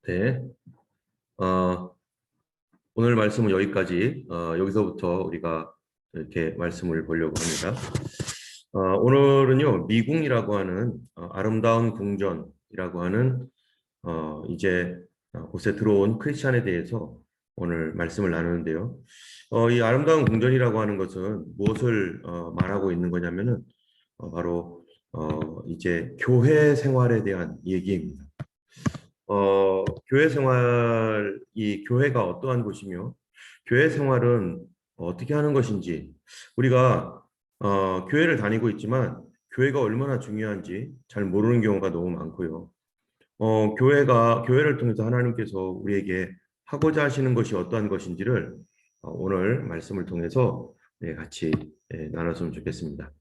네. 어, 오늘 말씀은 여기까지, 여기서부터 우리가 이렇게 말씀을 보려고 합니다. 오늘은요, 미궁이라고 하는 아름다운 궁전이라고 하는 이제 곳에 들어온 크리스찬에 대해서 오늘 말씀을 나누는데요. 이 아름다운 궁전이라고 하는 것은 무엇을 말하고 있는 거냐면은 바로 이제 교회 생활에 대한 얘기입니다. 교회 생활, 이 교회가 어떠한 곳이며, 교회 생활은 어떻게 하는 것인지, 우리가, 교회를 다니고 있지만, 교회가 얼마나 중요한지 잘 모르는 경우가 너무 많고요. 교회를 통해서 하나님께서 우리에게 하고자 하시는 것이 어떠한 것인지를 오늘 말씀을 통해서 같이 나눴으면 좋겠습니다.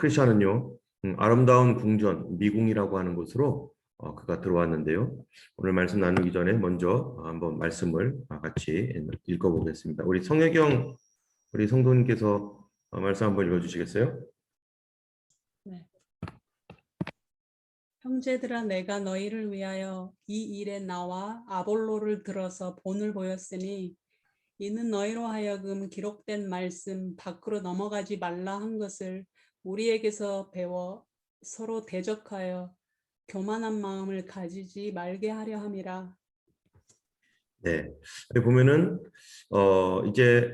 크리스천은요, 아름다운 궁전, 미궁이라고 하는 곳으로 그가 들어왔는데요. 오늘 말씀 나누기 전에 먼저 한번 말씀을 같이 읽어보겠습니다. 우리 성도님께서 말씀 한번 읽어주시겠어요? 네. 형제들아, 내가 너희를 위하여 이 일에 나와 아볼로를 들어서 본을 보였으니 이는 너희로 하여금 기록된 말씀 밖으로 넘어가지 말라 한 것을 우리에게서 배워 서로 대적하여 교만한 마음을 가지지 말게 하려 함이라. 네. 여기 보면은 이제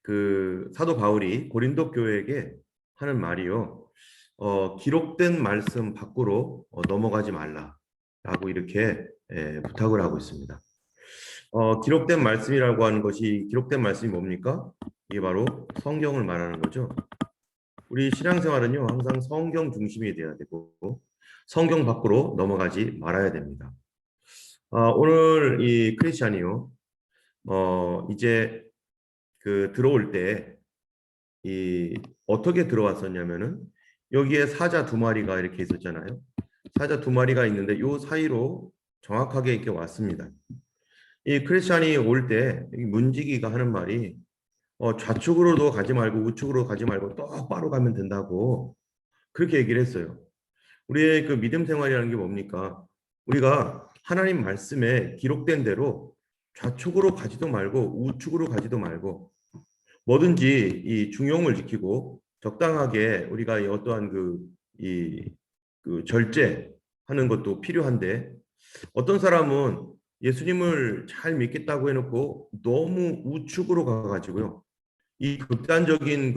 그 사도 바울이 고린도 교회에게 하는 말이요. 기록된 말씀 밖으로 넘어가지 말라라고 이렇게 부탁을 하고 있습니다. 기록된 말씀이라고 하는 것이 기록된 말씀이 뭡니까? 이게 바로 성경을 말하는 거죠. 우리 신앙생활은요, 항상 성경 중심이 되어야 되고 성경 밖으로 넘어가지 말아야 됩니다. 오늘 이 크리스찬이요, 이제 그 들어올 때 이 어떻게 들어왔었냐면은 여기에 사자 두 마리가 이렇게 있었잖아요. 사자 두 마리가 있는데 요 사이로 정확하게 이렇게 왔습니다. 이 크리스찬이 올 때 문지기가 하는 말이 좌측으로도 가지 말고 우측으로 가지 말고 똑바로 가면 된다고 그렇게 얘기를 했어요. 우리의 그 믿음 생활이라는 게 뭡니까? 우리가 하나님 말씀에 기록된 대로 좌측으로 가지도 말고 우측으로 가지도 말고 뭐든지 이 중용을 지키고 적당하게 우리가 이 어떠한 그 절제하는 것도 필요한데 어떤 사람은 예수님을 잘 믿겠다고 해놓고 너무 우측으로 가가지고요. 이 극단적인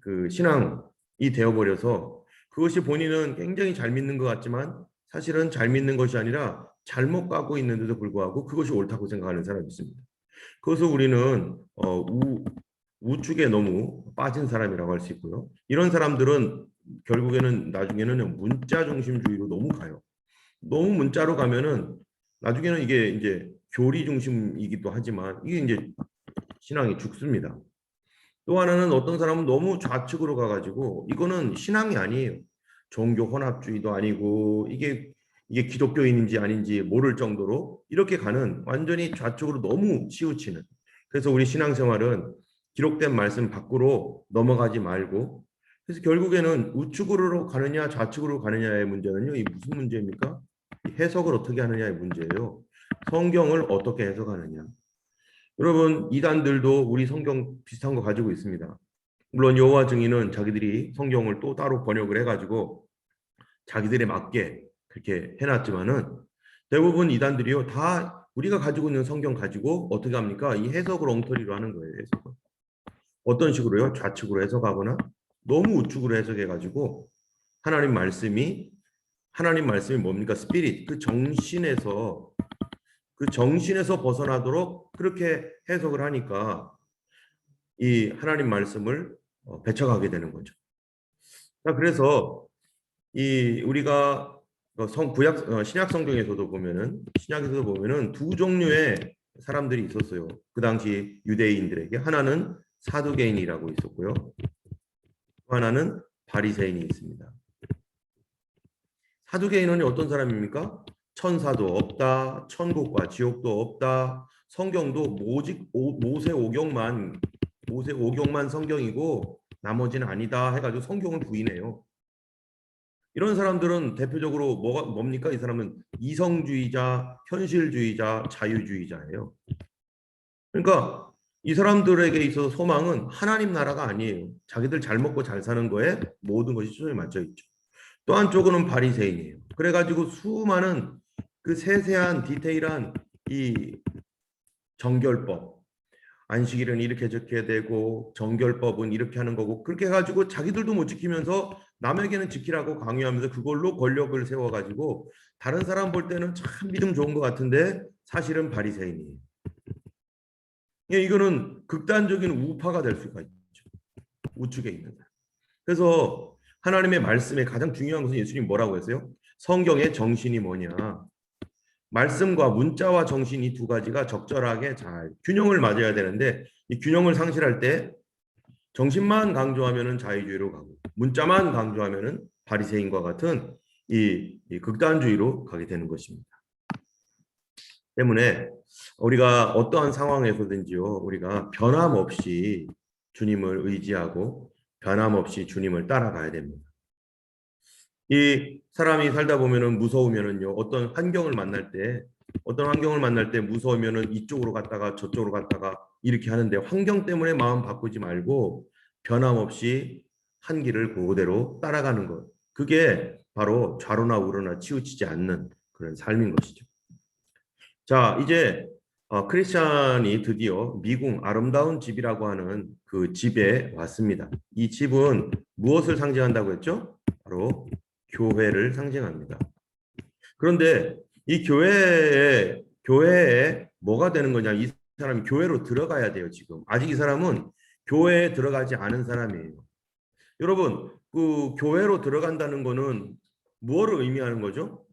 그 신앙이 되어버려서 그것이 본인은 굉장히 잘 믿는 것 같지만 사실은 잘 믿는 것이 아니라 잘못 가고 있는데도 불구하고 그것이 옳다고 생각하는 사람이 있습니다. 그것을 우리는 우측에 너무 빠진 사람이라고 할 수 있고요. 이런 사람들은 결국에는 나중에는 문자 중심주의로 너무 가요. 너무 문자로 가면은 나중에는 이게 이제 교리 중심이기도 하지만 이게 이제 신앙이 죽습니다. 또 하나는 어떤 사람은 너무 좌측으로 가가지고 이거는 신앙이 아니에요. 종교 혼합주의도 아니고 이게 기독교인인지 아닌지 모를 정도로 이렇게 가는 완전히 좌측으로 너무 치우치는. 그래서 우리 신앙생활은 기록된 말씀 밖으로 넘어가지 말고 그래서 결국에는 우측으로 가느냐 좌측으로 가느냐의 문제는요. 이 무슨 문제입니까? 해석을 어떻게 하느냐의 문제예요. 성경을 어떻게 해석하느냐. 여러분 이단들도 우리 성경 비슷한 거 가지고 있습니다. 물론 여호와 증인은 자기들이 성경을 또 따로 번역을 해가지고 자기들에 맞게 그렇게 해놨지만은 대부분 이단들이요 다 우리가 가지고 있는 성경 가지고 어떻게 합니까? 이 해석을 엉터리로 하는 거예요. 해석을. 어떤 식으로요? 좌측으로 해석하거나 너무 우측으로 해석해가지고 하나님 말씀이 뭡니까? 스피릿 그 정신에서 벗어나도록 그렇게 해석을 하니까 이 하나님 말씀을 배척하게 되는 거죠. 자, 그래서 이 우리가 신약 성경에서도 보면은 두 종류의 사람들이 있었어요. 그 당시 유대인들에게 하나는 사두개인이라고 있었고요. 또 하나는 바리새인이 있습니다. 사두개인은 어떤 사람입니까? 천사도 없다, 천국과 지옥도 없다, 성경도 오직 모세 오경만 성경이고 나머지는 아니다 해가지고 성경을 부인해요. 이런 사람들은 대표적으로 뭡니까? 이 사람은 이성주의자, 현실주의자, 자유주의자예요. 그러니까 이 사람들에게 있어서 소망은 하나님 나라가 아니에요. 자기들 잘 먹고 잘 사는 거에 모든 것이 초점이 맞춰 있죠. 또 한쪽으로는 바리새인이에요. 그래가지고 수많은 그 세세한 디테일한 이 정결법, 안식일은 이렇게 지켜야 되고 정결법은 이렇게 하는 거고 그렇게 해가지고 자기들도 못 지키면서 남에게는 지키라고 강요하면서 그걸로 권력을 세워가지고 다른 사람 볼 때는 참 믿음 좋은 것 같은데 사실은 바리새인이에요. 이거는 극단적인 우파가 될 수가 있죠. 우측에 있는 사람. 그래서 하나님의 말씀에 가장 중요한 것은 예수님이 뭐라고 했어요? 성경의 정신이 뭐냐? 말씀과 문자와 정신 이 두 가지가 적절하게 잘 균형을 맞아야 되는데 이 균형을 상실할 때 정신만 강조하면은 자유주의로 가고 문자만 강조하면은 바리새인과 같은 이 극단주의로 가게 되는 것입니다. 때문에 우리가 어떠한 상황에서든지요, 우리가 변함없이 주님을 의지하고 변함없이 주님을 따라가야 됩니다. 이 사람이 살다 보면은 무서우면은요, 어떤 환경을 만날 때 무서우면은 이쪽으로 갔다가 저쪽으로 갔다가 이렇게 하는데 환경 때문에 마음 바꾸지 말고 변함없이 한 길을 그대로 따라가는 것. 그게 바로 좌로나 우로나 치우치지 않는 그런 삶인 것이죠. 자, 이제 크리스찬이 드디어 미궁 아름다운 집이라고 하는 그 집에 왔습니다. 이 집은 무엇을 상징한다고 했죠? 바로 교회를 상징합니다. 그런데 이 교회에 뭐가 되는 거냐? 이 사람이 교회로 들어가야 돼요, 지금. 아직 이 사람은 교회에 들어가지 않은 사람이에요. 여러분, 그 교회로 들어간다는 거는 무엇을 의미하는 거죠?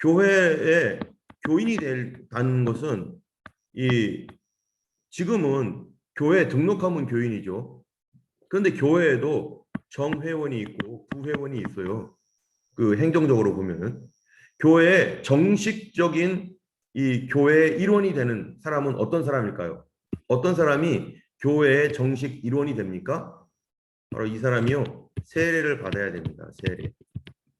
교회에 교인이 된다는 것은 이 지금은 교회에 등록하면 교인이죠. 그런데 교회에도 정회원이 있고 부회원이 있어요. 그 행정적으로 보면은 교회의 정식적인 이 교회의 일원이 되는 사람은 어떤 사람일까요? 어떤 사람이 교회의 정식 일원이 됩니까? 바로 이 사람이요. 세례를 받아야 됩니다. 세례.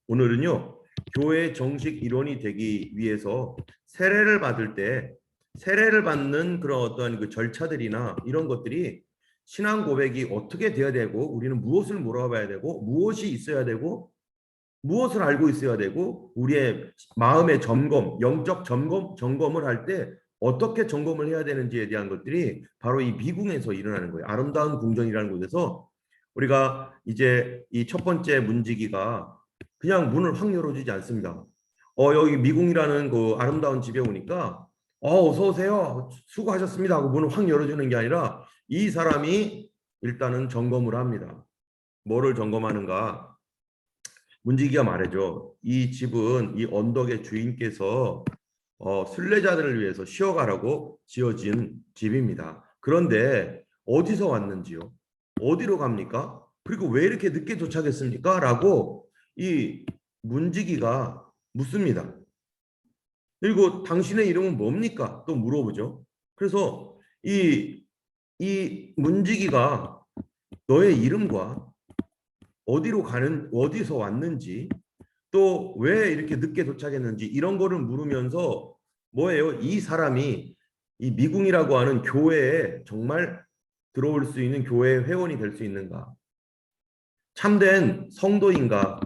오늘은요. 교회의 정식 일원이 되기 위해서 세례를 받을 때 세례를 받는 그런 어떤 그 절차들이나 이런 것들이 신앙 고백이 어떻게 되어야 되고 우리는 무엇을 물어봐야 되고 무엇이 있어야 되고 무엇을 알고 있어야 되고 우리의 마음의 점검, 영적 점검을 할 때 어떻게 점검을 해야 되는지에 대한 것들이 바로 이 미궁에서 일어나는 거예요. 아름다운 궁전이라는 곳에서 우리가 이제 이 첫 번째 문지기가 그냥 문을 확 열어주지 않습니다. 여기 미궁이라는 그 아름다운 집에 오니까 어서 오세요. 수고하셨습니다 하고 문을 확 열어주는 게 아니라 이 사람이 일단은 점검을 합니다. 뭐를 점검하는가? 문지기가 말해줘. 이 집은 이 언덕의 주인께서 순례자들을 위해서 쉬어가라고 지어진 집입니다. 그런데 어디서 왔는지요? 어디로 갑니까? 그리고 왜 이렇게 늦게 도착했습니까? 라고 이 문지기가 묻습니다. 그리고 당신의 이름은 뭡니까? 또 물어보죠. 그래서 이 문지기가 너의 이름과 어디서 왔는지 또 왜 이렇게 늦게 도착했는지 이런 거를 물으면서 뭐예요? 이 사람이 이 미궁이라고 하는 교회에 정말 들어올 수 있는 교회 회원이 될 수 있는가? 참된 성도인가?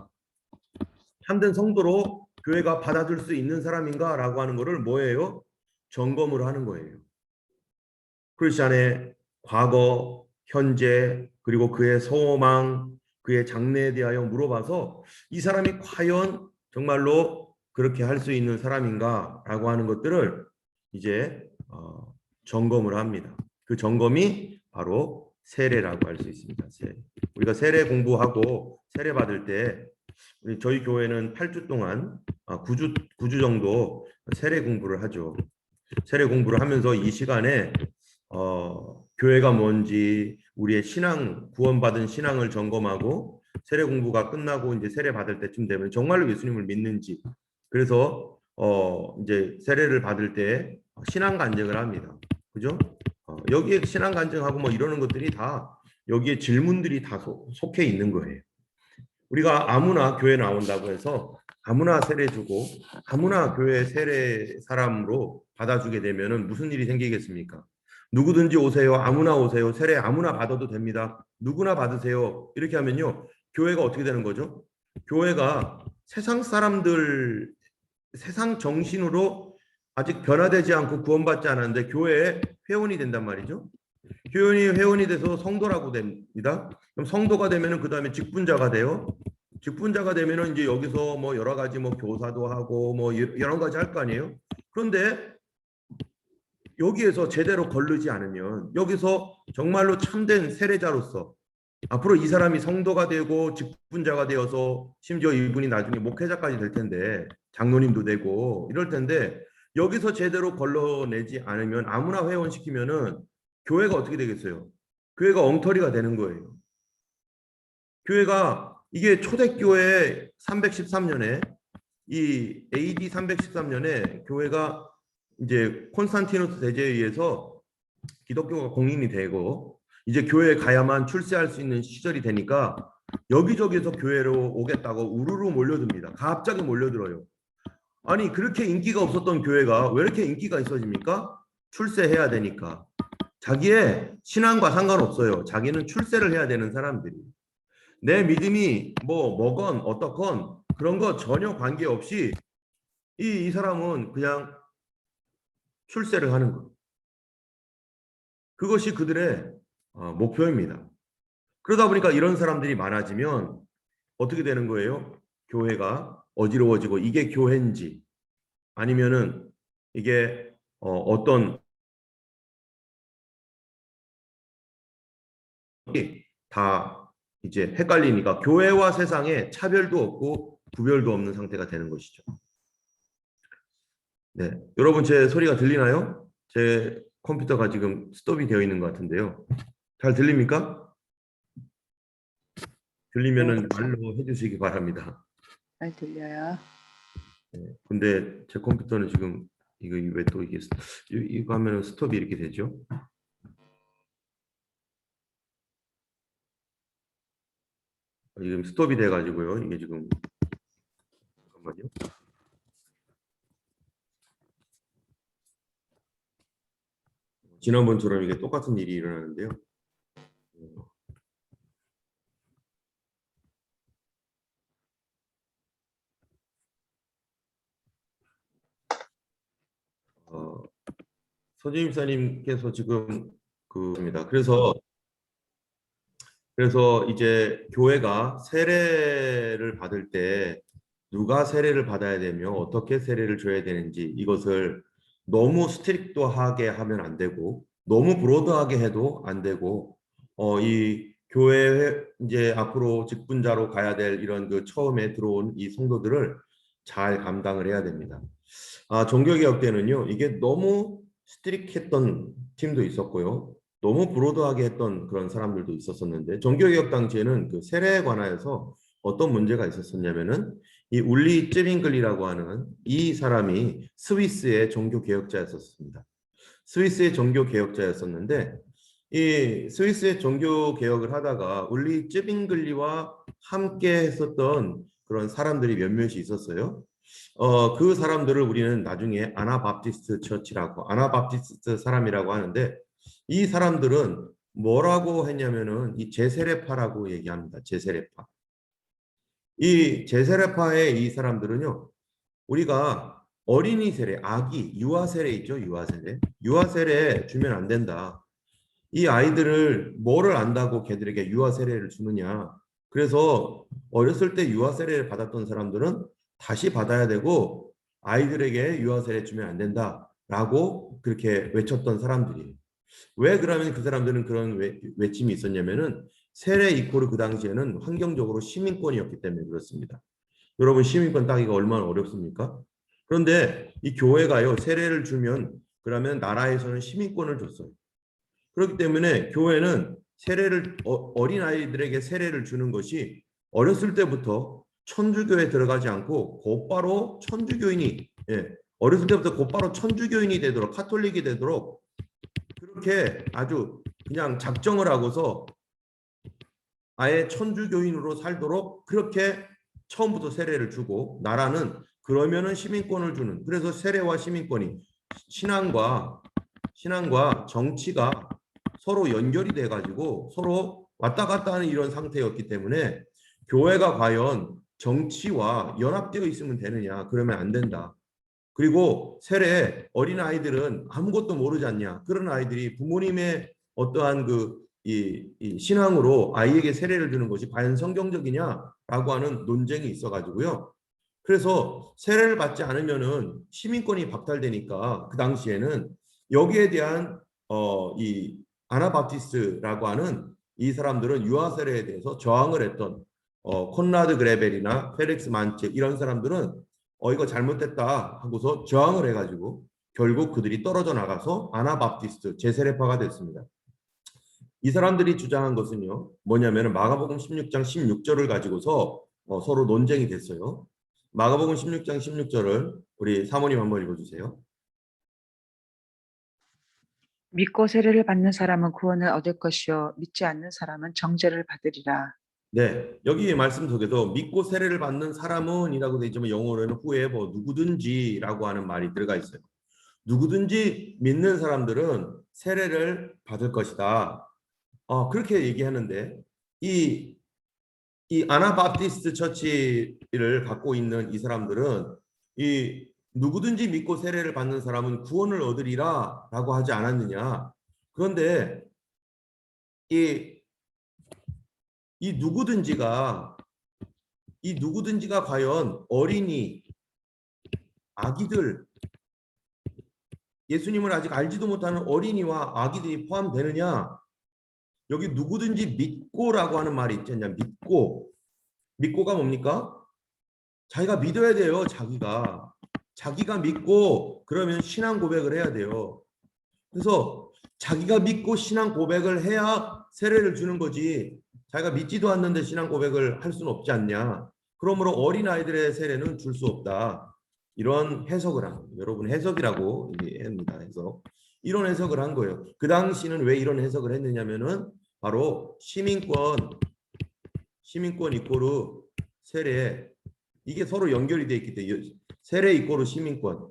참된 성도로 교회가 받아줄 수 있는 사람인가? 라고 하는 거를 뭐예요? 점검을 하는 거예요. 크리스찬의 과거, 현재, 그리고 그의 소망, 그의 장래에 대하여 물어봐서 이 사람이 과연 정말로 그렇게 할 수 있는 사람인가라고 하는 것들을 이제 점검을 합니다. 그 점검이 바로 세례라고 할 수 있습니다. 세례. 우리가 세례 공부하고 세례 받을 때 저희 교회는 8주 동안 9주 정도 세례 공부를 하죠. 세례 공부를 하면서 이 시간에 교회가 뭔지 우리의 신앙 구원받은 신앙을 점검하고 세례 공부가 끝나고 이제 세례 받을 때쯤 되면 정말로 예수님을 믿는지 그래서 이제 세례를 받을 때 신앙 간증을 합니다. 그죠? 여기에 신앙 간증하고 뭐 이러는 것들이 다 여기에 질문들이 다 속해 있는 거예요. 우리가 아무나 교회 나온다고 해서 아무나 세례 주고 아무나 교회 세례 사람으로 받아주게 되면은 무슨 일이 생기겠습니까? 누구든지 오세요. 아무나 오세요. 세례 아무나 받아도 됩니다. 누구나 받으세요. 이렇게 하면요. 교회가 어떻게 되는 거죠? 교회가 세상 사람들 세상 정신으로 아직 변화되지 않고 구원받지 않았는데 교회의 회원이 된단 말이죠. 회원이 돼서 성도라고 됩니다. 그럼 성도가 되면은 그 다음에 직분자가 돼요. 직분자가 되면은 이제 여기서 뭐 여러 가지 뭐 교사도 하고 뭐 여러 가지 할 거 아니에요. 그런데 여기에서 제대로 거르지 않으면 여기서 정말로 참된 세례자로서 앞으로 이 사람이 성도가 되고 직분자가 되어서 심지어 이분이 나중에 목회자까지 될 텐데 장로님도 되고 이럴 텐데 여기서 제대로 걸러내지 않으면 아무나 회원시키면은 교회가 어떻게 되겠어요? 교회가 엉터리가 되는 거예요. 교회가 이게 초대교회 313년에 이 AD 313년에 교회가 이제 콘스탄티누스 대제에 의해서 기독교가 공인이 되고 이제 교회에 가야만 출세할 수 있는 시절이 되니까 여기저기서 교회로 오겠다고 우르르 몰려듭니다. 갑자기 몰려들어요. 아니 그렇게 인기가 없었던 교회가 왜 이렇게 인기가 있어집니까? 출세해야 되니까. 자기의 신앙과 상관없어요. 자기는 출세를 해야 되는 사람들이. 내 믿음이 뭐건 어떻건 그런 거 전혀 관계없이 이 사람은 그냥 출세를 하는 거. 그것이 그들의 목표입니다. 그러다 보니까 이런 사람들이 많아지면 어떻게 되는 거예요? 교회가 어지러워지고 이게 교회인지 아니면은 이게 어떤 다 이제 헷갈리니까 교회와 세상에 차별도 없고 구별도 없는 상태가 되는 것이죠. 네, 여러분 제 소리가 들리나요? 제 컴퓨터가 지금 스톱이 되어 있는 것 같은데요. 잘 들립니까? 들리면은 말로 해주시기 바랍니다. 잘 들려요. 네, 근데 제 컴퓨터는 지금 이거 왜 또 이거 하면 스톱이 이렇게 되죠? 지금 스톱이 돼가지고요. 이게 지금 잠깐만요. 지난번처럼 이게 똑같은 일이 일어나는데요. 서지임사님께서 지금 그입니다. 그래서 이제 교회가 세례를 받을 때 누가 세례를 받아야 되며 어떻게 세례를 줘야 되는지 이것을 너무 스트릭트하게 하면 안 되고 너무 브로드하게 해도 안 되고 이 교회 이제 앞으로 직분자로 가야 될 이런 그 처음에 들어온 이 성도들을 잘 감당을 해야 됩니다. 종교개혁 때는요 이게 너무 스트릭했던 팀도 있었고요. 너무 브로드하게 했던 그런 사람들도 있었었는데 종교개혁 당시에는 그 세례에 관하여서 어떤 문제가 있었었냐면은 이 울리 쯔빙글리라고 하는 이 사람이 스위스의 종교개혁자였었습니다. 스위스의 종교개혁자였었는데 이 스위스의 종교개혁을 하다가 울리 쯔빙글리와 함께 했었던 그런 사람들이 몇몇이 있었어요. 그 사람들을 우리는 나중에 아나바프티스트 처치라고 아나바프티스트 사람이라고 하는데 이 사람들은 뭐라고 했냐면은 이 제세례파라고 얘기합니다. 제세례파. 이 제세례파의 이 사람들은요. 우리가 어린이 세례, 아기, 유아 세례 있죠? 유아 세례. 유아 세례 주면 안 된다. 이 아이들을 뭐를 안다고 걔들에게 유아 세례를 주느냐. 그래서 어렸을 때 유아 세례를 받았던 사람들은 다시 받아야 되고 아이들에게 유아 세례 주면 안 된다라고 그렇게 외쳤던 사람들이에요. 왜 그러면 그 사람들은 그런 외침이 있었냐면은 세례 이코르 그 당시에는 환경적으로 시민권이었기 때문에 그렇습니다. 여러분 시민권 따기가 얼마나 어렵습니까? 그런데 이 교회가요 세례를 주면 그러면 나라에서는 시민권을 줬어요. 그렇기 때문에 교회는 세례를 어린 아이들에게 세례를 주는 것이 어렸을 때부터 천주교에 들어가지 않고 곧바로 천주교인이 어렸을 때부터 곧바로 천주교인이 되도록 카톨릭이 되도록 그렇게 아주 그냥 작정을 하고서 아예 천주교인으로 살도록 그렇게 처음부터 세례를 주고, 나라는 그러면은 시민권을 주는, 그래서 세례와 시민권이 신앙과 정치가 서로 연결이 돼 가지고 서로 왔다 갔다 하는 이런 상태였기 때문에 교회가 과연 정치와 연합되어 있으면 되느냐? 그러면 안 된다. 그리고 세례, 어린 아이들은 아무것도 모르지 않냐? 그런 아이들이 부모님의 어떠한 이 신앙으로 아이에게 세례를 주는 것이 과연 성경적이냐라고 하는 논쟁이 있어가지고요. 그래서 세례를 받지 않으면은 시민권이 박탈되니까 그 당시에는 여기에 대한 이 아나바티스트라고 하는 이 사람들은 유아 세례에 대해서 저항을 했던 콘라드 그레벨이나 펠릭스 만체 이런 사람들은 이거 잘못됐다 하고서 저항을 해가지고 결국 그들이 떨어져 나가서 아나바티스트 제세례파가 됐습니다. 이 사람들이 주장한 것은요, 뭐냐면 마가복음 16장 16절을 가지고서 서로 논쟁이 됐어요. 마가복음 16장 16절을 우리 사모님 한번 읽어주세요. 믿고 세례를 받는 사람은 구원을 얻을 것이요 믿지 않는 사람은 정죄를 받으리라. 네, 여기 말씀 속에서 믿고 세례를 받는 사람은이라고 되어 있지만 영어로는 whoever, 누구든지라고 하는 말이 들어가 있어요. 누구든지 믿는 사람들은 세례를 받을 것이다. 그렇게 얘기하는데 이 아나바티스트 처치를 갖고 있는 이 사람들은 이 누구든지 믿고 세례를 받는 사람은 구원을 얻으리라라고 하지 않았느냐. 그런데 이 누구든지가 과연 어린이, 아기들, 예수님을 아직 알지도 못하는 어린이와 아기들이 포함되느냐? 여기 누구든지 믿고라고 하는 말이 있지 않냐? 믿고가 뭡니까? 자기가 믿어야 돼요. 자기가 믿고 그러면 신앙 고백을 해야 돼요. 그래서 자기가 믿고 신앙 고백을 해야 세례를 주는 거지. 자기가 믿지도 않는데 신앙 고백을 할 수는 없지 않냐. 그러므로 어린 아이들의 세례는 줄 수 없다. 이런 해석을 한 거예요. 여러분 해석이라고 합니다. 해석. 이런 해석을 한 거예요. 그 당시는 왜 이런 해석을 했느냐면은 바로 시민권 이꼬르 세례, 이게 서로 연결이 돼 있기 때문에 세례 이꼬르 시민권.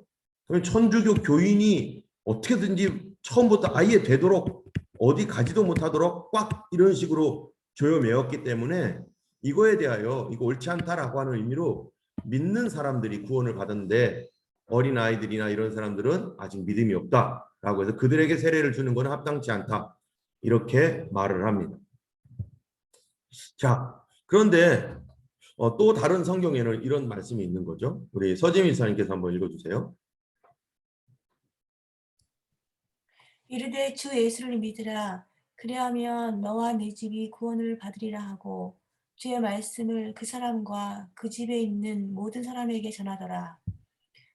그러면 천주교 교인이 어떻게든지 처음부터 아예 되도록 어디 가지도 못하도록 꽉 이런 식으로 조여매었기 때문에 이거에 대하여 이거 옳지 않다라고 하는 의미로 믿는 사람들이 구원을 받았는데 어린 아이들이나 이런 사람들은 아직 믿음이 없다라고 해서 그들에게 세례를 주는 것은 합당치 않다, 이렇게 말을 합니다. 자, 그런데 또 다른 성경에는 이런 말씀이 있는 거죠. 우리 서지민 사님께서 한번 읽어주세요. 이르되 주 예수를 믿으라. 그리하면 너와 네 집이 구원을 받으리라 하고 주의 말씀을 그 사람과 그 집에 있는 모든 사람에게 전하더라.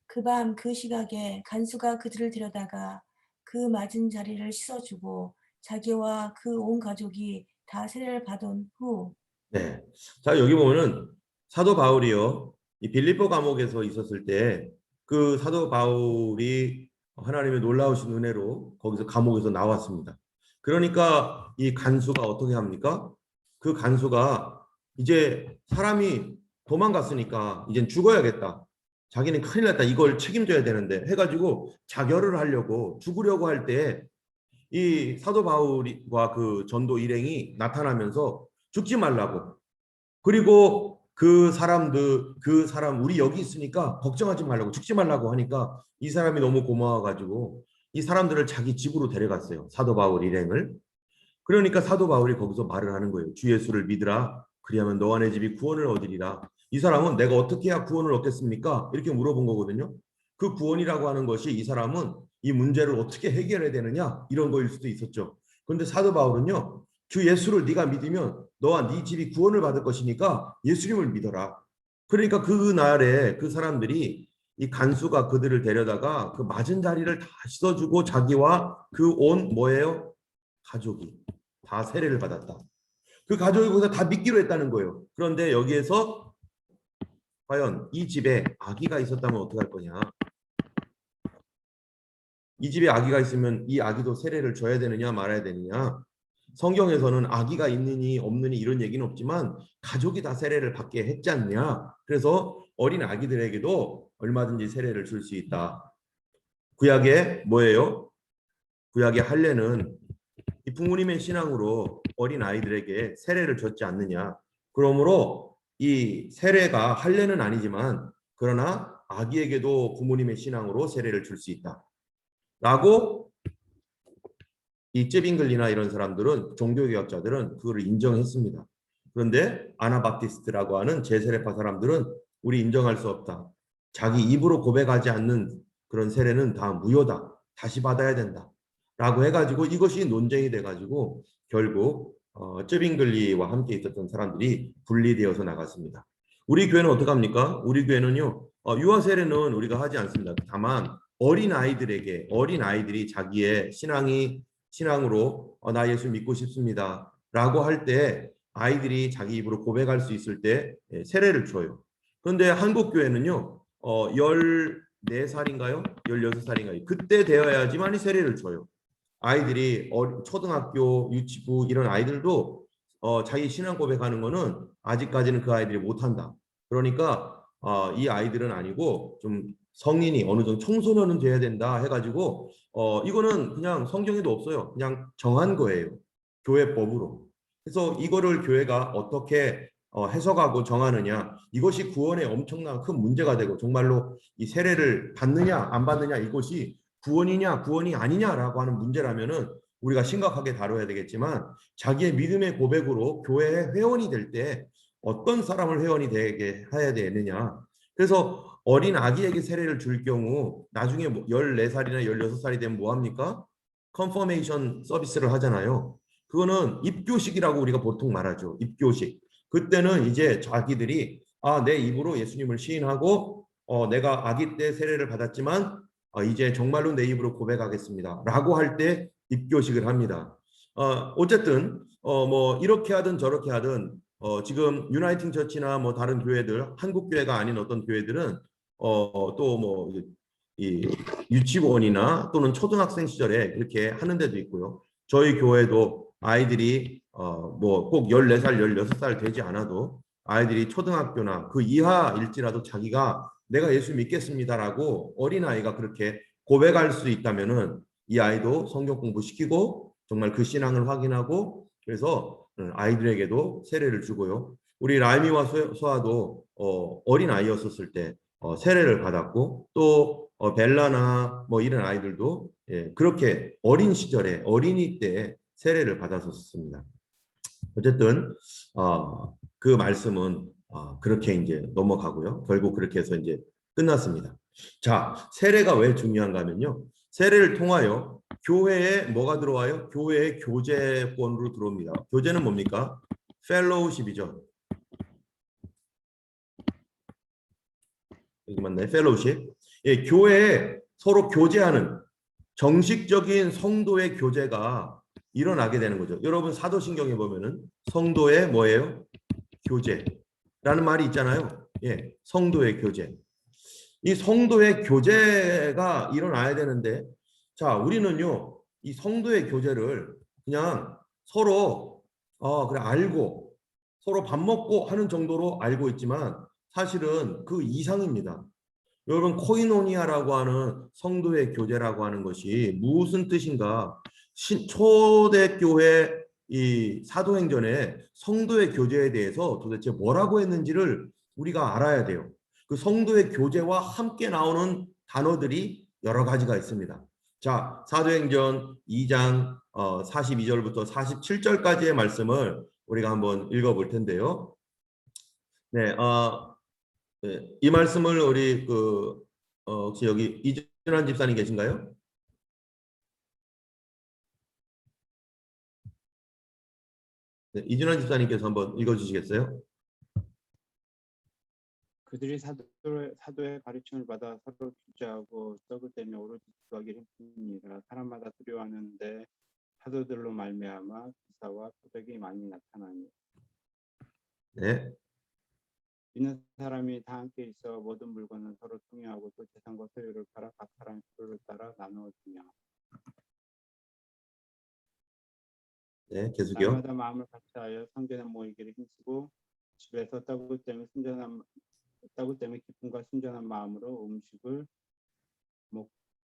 그 밤 그 시각에 간수가 그들을 데려다가 그 맞은 자리를 씻어주고 자기와 그 온 가족이 다 세례를 받은 후. 네. 자, 여기 보면은 사도 바울이요, 이 빌립보 감옥에서 있었을 때 그 사도 바울이 하나님의 놀라우신 은혜로 거기서 감옥에서 나왔습니다. 그러니까 이 간수가 어떻게 합니까? 그 간수가 이제 사람이 도망갔으니까 이젠 죽어야겠다. 자기는 큰일 났다. 이걸 책임져야 되는데 해가지고 자결을 하려고 죽으려고 할 때 이 사도 바울과 그 전도 일행이 나타나면서 죽지 말라고, 그리고 그 사람 우리 여기 있으니까 걱정하지 말라고, 죽지 말라고 하니까 이 사람이 너무 고마워가지고 이 사람들을 자기 집으로 데려갔어요. 사도 바울 일행을. 그러니까 사도 바울이 거기서 말을 하는 거예요. 주 예수를 믿으라. 그리하면 너와 내 집이 구원을 얻으리라. 이 사람은 내가 어떻게 해야 구원을 얻겠습니까? 이렇게 물어본 거거든요. 그 구원이라고 하는 것이 이 사람은 이 문제를 어떻게 해결해야 되느냐 이런 거일 수도 있었죠. 그런데 사도 바울은요, 주 예수를 네가 믿으면 너와 네 집이 구원을 받을 것이니까 예수님을 믿어라. 그러니까 그날에 그 사람들이, 이 간수가 그들을 데려다가 그 맞은 자리를 다 씻어주고 자기와 그 온 뭐예요? 가족이 다 세례를 받았다. 그 가족이 거기서 다 믿기로 했다는 거예요. 그런데 여기에서 과연 이 집에 아기가 있었다면 어떡할 거냐? 이 집에 아기가 있으면 이 아기도 세례를 줘야 되느냐 말아야 되느냐? 성경에서는 아기가 있느니 없느니 이런 얘기는 없지만 가족이 다 세례를 받게 했지 않냐. 그래서 어린 아기들에게도 얼마든지 세례를 줄 수 있다. 구약에 뭐예요? 구약의 할례는 이 부모님의 신앙으로 어린 아이들에게 세례를 줬지 않느냐. 그러므로 이 세례가 할례는 아니지만 그러나 아기에게도 부모님의 신앙으로 세례를 줄 수 있다. 라고 이 쯔빙글리나 이런 사람들은 종교개혁자들은 그거를 인정했습니다. 그런데 아나바티스트라고 하는 제세례파 사람들은 우리 인정할 수 없다. 자기 입으로 고백하지 않는 그런 세례는 다 무효다. 다시 받아야 된다. 라고 해가지고 이것이 논쟁이 돼가지고 결국 쯔빙글리와 함께 있었던 사람들이 분리되어서 나갔습니다. 우리 교회는 어떻게 합니까? 우리 교회는요. 유아 세례는 우리가 하지 않습니다. 다만 어린 아이들이 자기의 신앙으로 나 예수 믿고 싶습니다. 라고 할 때 아이들이 자기 입으로 고백할 수 있을 때 세례를 줘요. 그런데 한국 교회는요. 14살인가요? 16살인가요? 그때 되어야지만 세례를 줘요. 아이들이 초등학교, 유치부 이런 아이들도 자기 신앙 고백하는 거는 아직까지는 그 아이들이 못한다. 그러니까 이 아이들은 아니고 좀 성인이 어느 정도 청소년은 돼야 된다 해가지고 이거는 그냥 성경에도 없어요. 그냥 정한 거예요. 교회법으로. 그래서 이거를 교회가 어떻게 해석하고 정하느냐 이것이 구원에 엄청난 큰 문제가 되고 정말로 이 세례를 받느냐 안 받느냐 이것이 구원이냐 구원이 아니냐라고 하는 문제라면은 우리가 심각하게 다뤄야 되겠지만 자기의 믿음의 고백으로 교회의 회원이 될 때 어떤 사람을 회원이 되게 해야 되느냐. 그래서 어린 아기에게 세례를 줄 경우 나중에 14살이나 16살이 되면 뭐 합니까? 컨퍼메이션 서비스를 하잖아요. 그거는 입교식이라고 우리가 보통 말하죠. 입교식. 그때는 이제 자기들이 내 입으로 예수님을 시인하고 내가 아기 때 세례를 받았지만 이제 정말로 내 입으로 고백하겠습니다. 라고 할 때 입교식을 합니다. 어쨌든 뭐 이렇게 하든 저렇게 하든 지금 유나이팅 처치나 뭐 다른 교회들 한국 교회가 아닌 어떤 교회들은 또 뭐 이 유치원이나 또는 초등학생 시절에 이렇게 하는 데도 있고요. 저희 교회도 아이들이 뭐 꼭 14살, 16살 되지 않아도 아이들이 초등학교나 그 이하일지라도 자기가 내가 예수 믿겠습니다라고 어린아이가 그렇게 고백할 수 있다면은 이 아이도 성경 공부시키고 정말 그 신앙을 확인하고 그래서 아이들에게도 세례를 주고요. 우리 라임이와 소아도 어린 아이였었을 때 세례를 받았고 또 벨라나 뭐 이런 아이들도 그렇게 어린 시절에 어린이 때 세례를 받았었습니다. 어쨌든 그 말씀은 그렇게 이제 넘어가고요. 결국 그렇게 해서 이제 끝났습니다. 자, 세례가 왜 중요한가 하면요. 세례를 통하여 교회에 뭐가 들어와요? 교회의 교제권으로 들어옵니다. 교제는 뭡니까? 펠로우십이죠. 여기 맞나요? 펠로우십. 예, 교회에 서로 교제하는 정식적인 성도의 교제가 일어나게 되는 거죠. 여러분 사도신경에 보면은 성도의 뭐예요? 교제라는 말이 있잖아요. 예, 성도의 교제. 이 성도의 교제가 일어나야 되는데, 자, 우리는요, 이 성도의 교제를 그냥 서로, 그래, 알고, 서로 밥 먹고 하는 정도로 알고 있지만, 사실은 그 이상입니다. 여러분, 코이노니아라고 하는 성도의 교제라고 하는 것이 무슨 뜻인가? 초대교회 이 사도행전에 성도의 교제에 대해서 도대체 뭐라고 했는지를 우리가 알아야 돼요. 그 성도의 교제와 함께 나오는 단어들이 여러 가지가 있습니다. 자, 사도행전 2장 42절부터 47절까지의 말씀을 우리가 한번 읽어볼 텐데요. 네, 네, 이 말씀을 우리 혹시 여기 이준환 집사님 계신가요? 네, 이준환 집사님께서 한번 읽어주시겠어요? 그들이 사도의 가르침을 받아 서로 교제하고 떡을 떼며 오로지 기도하기를 했습니다. 사람마다 두려워하는데 사도들로 말미암아 기사와 표적이 많이 나타나니 네, 있는 사람이 다 함께 있어 모든 물건을 서로 통용하고 또 재산과 소유를 팔아 각 사람 필요를 따라 나누어 주며 네, 계속요. 날마다 마음을 같이하여 성전에 모이기를 힘쓰고 집에서 떡을 떼며 기쁨과 순전한 마음으로 음식을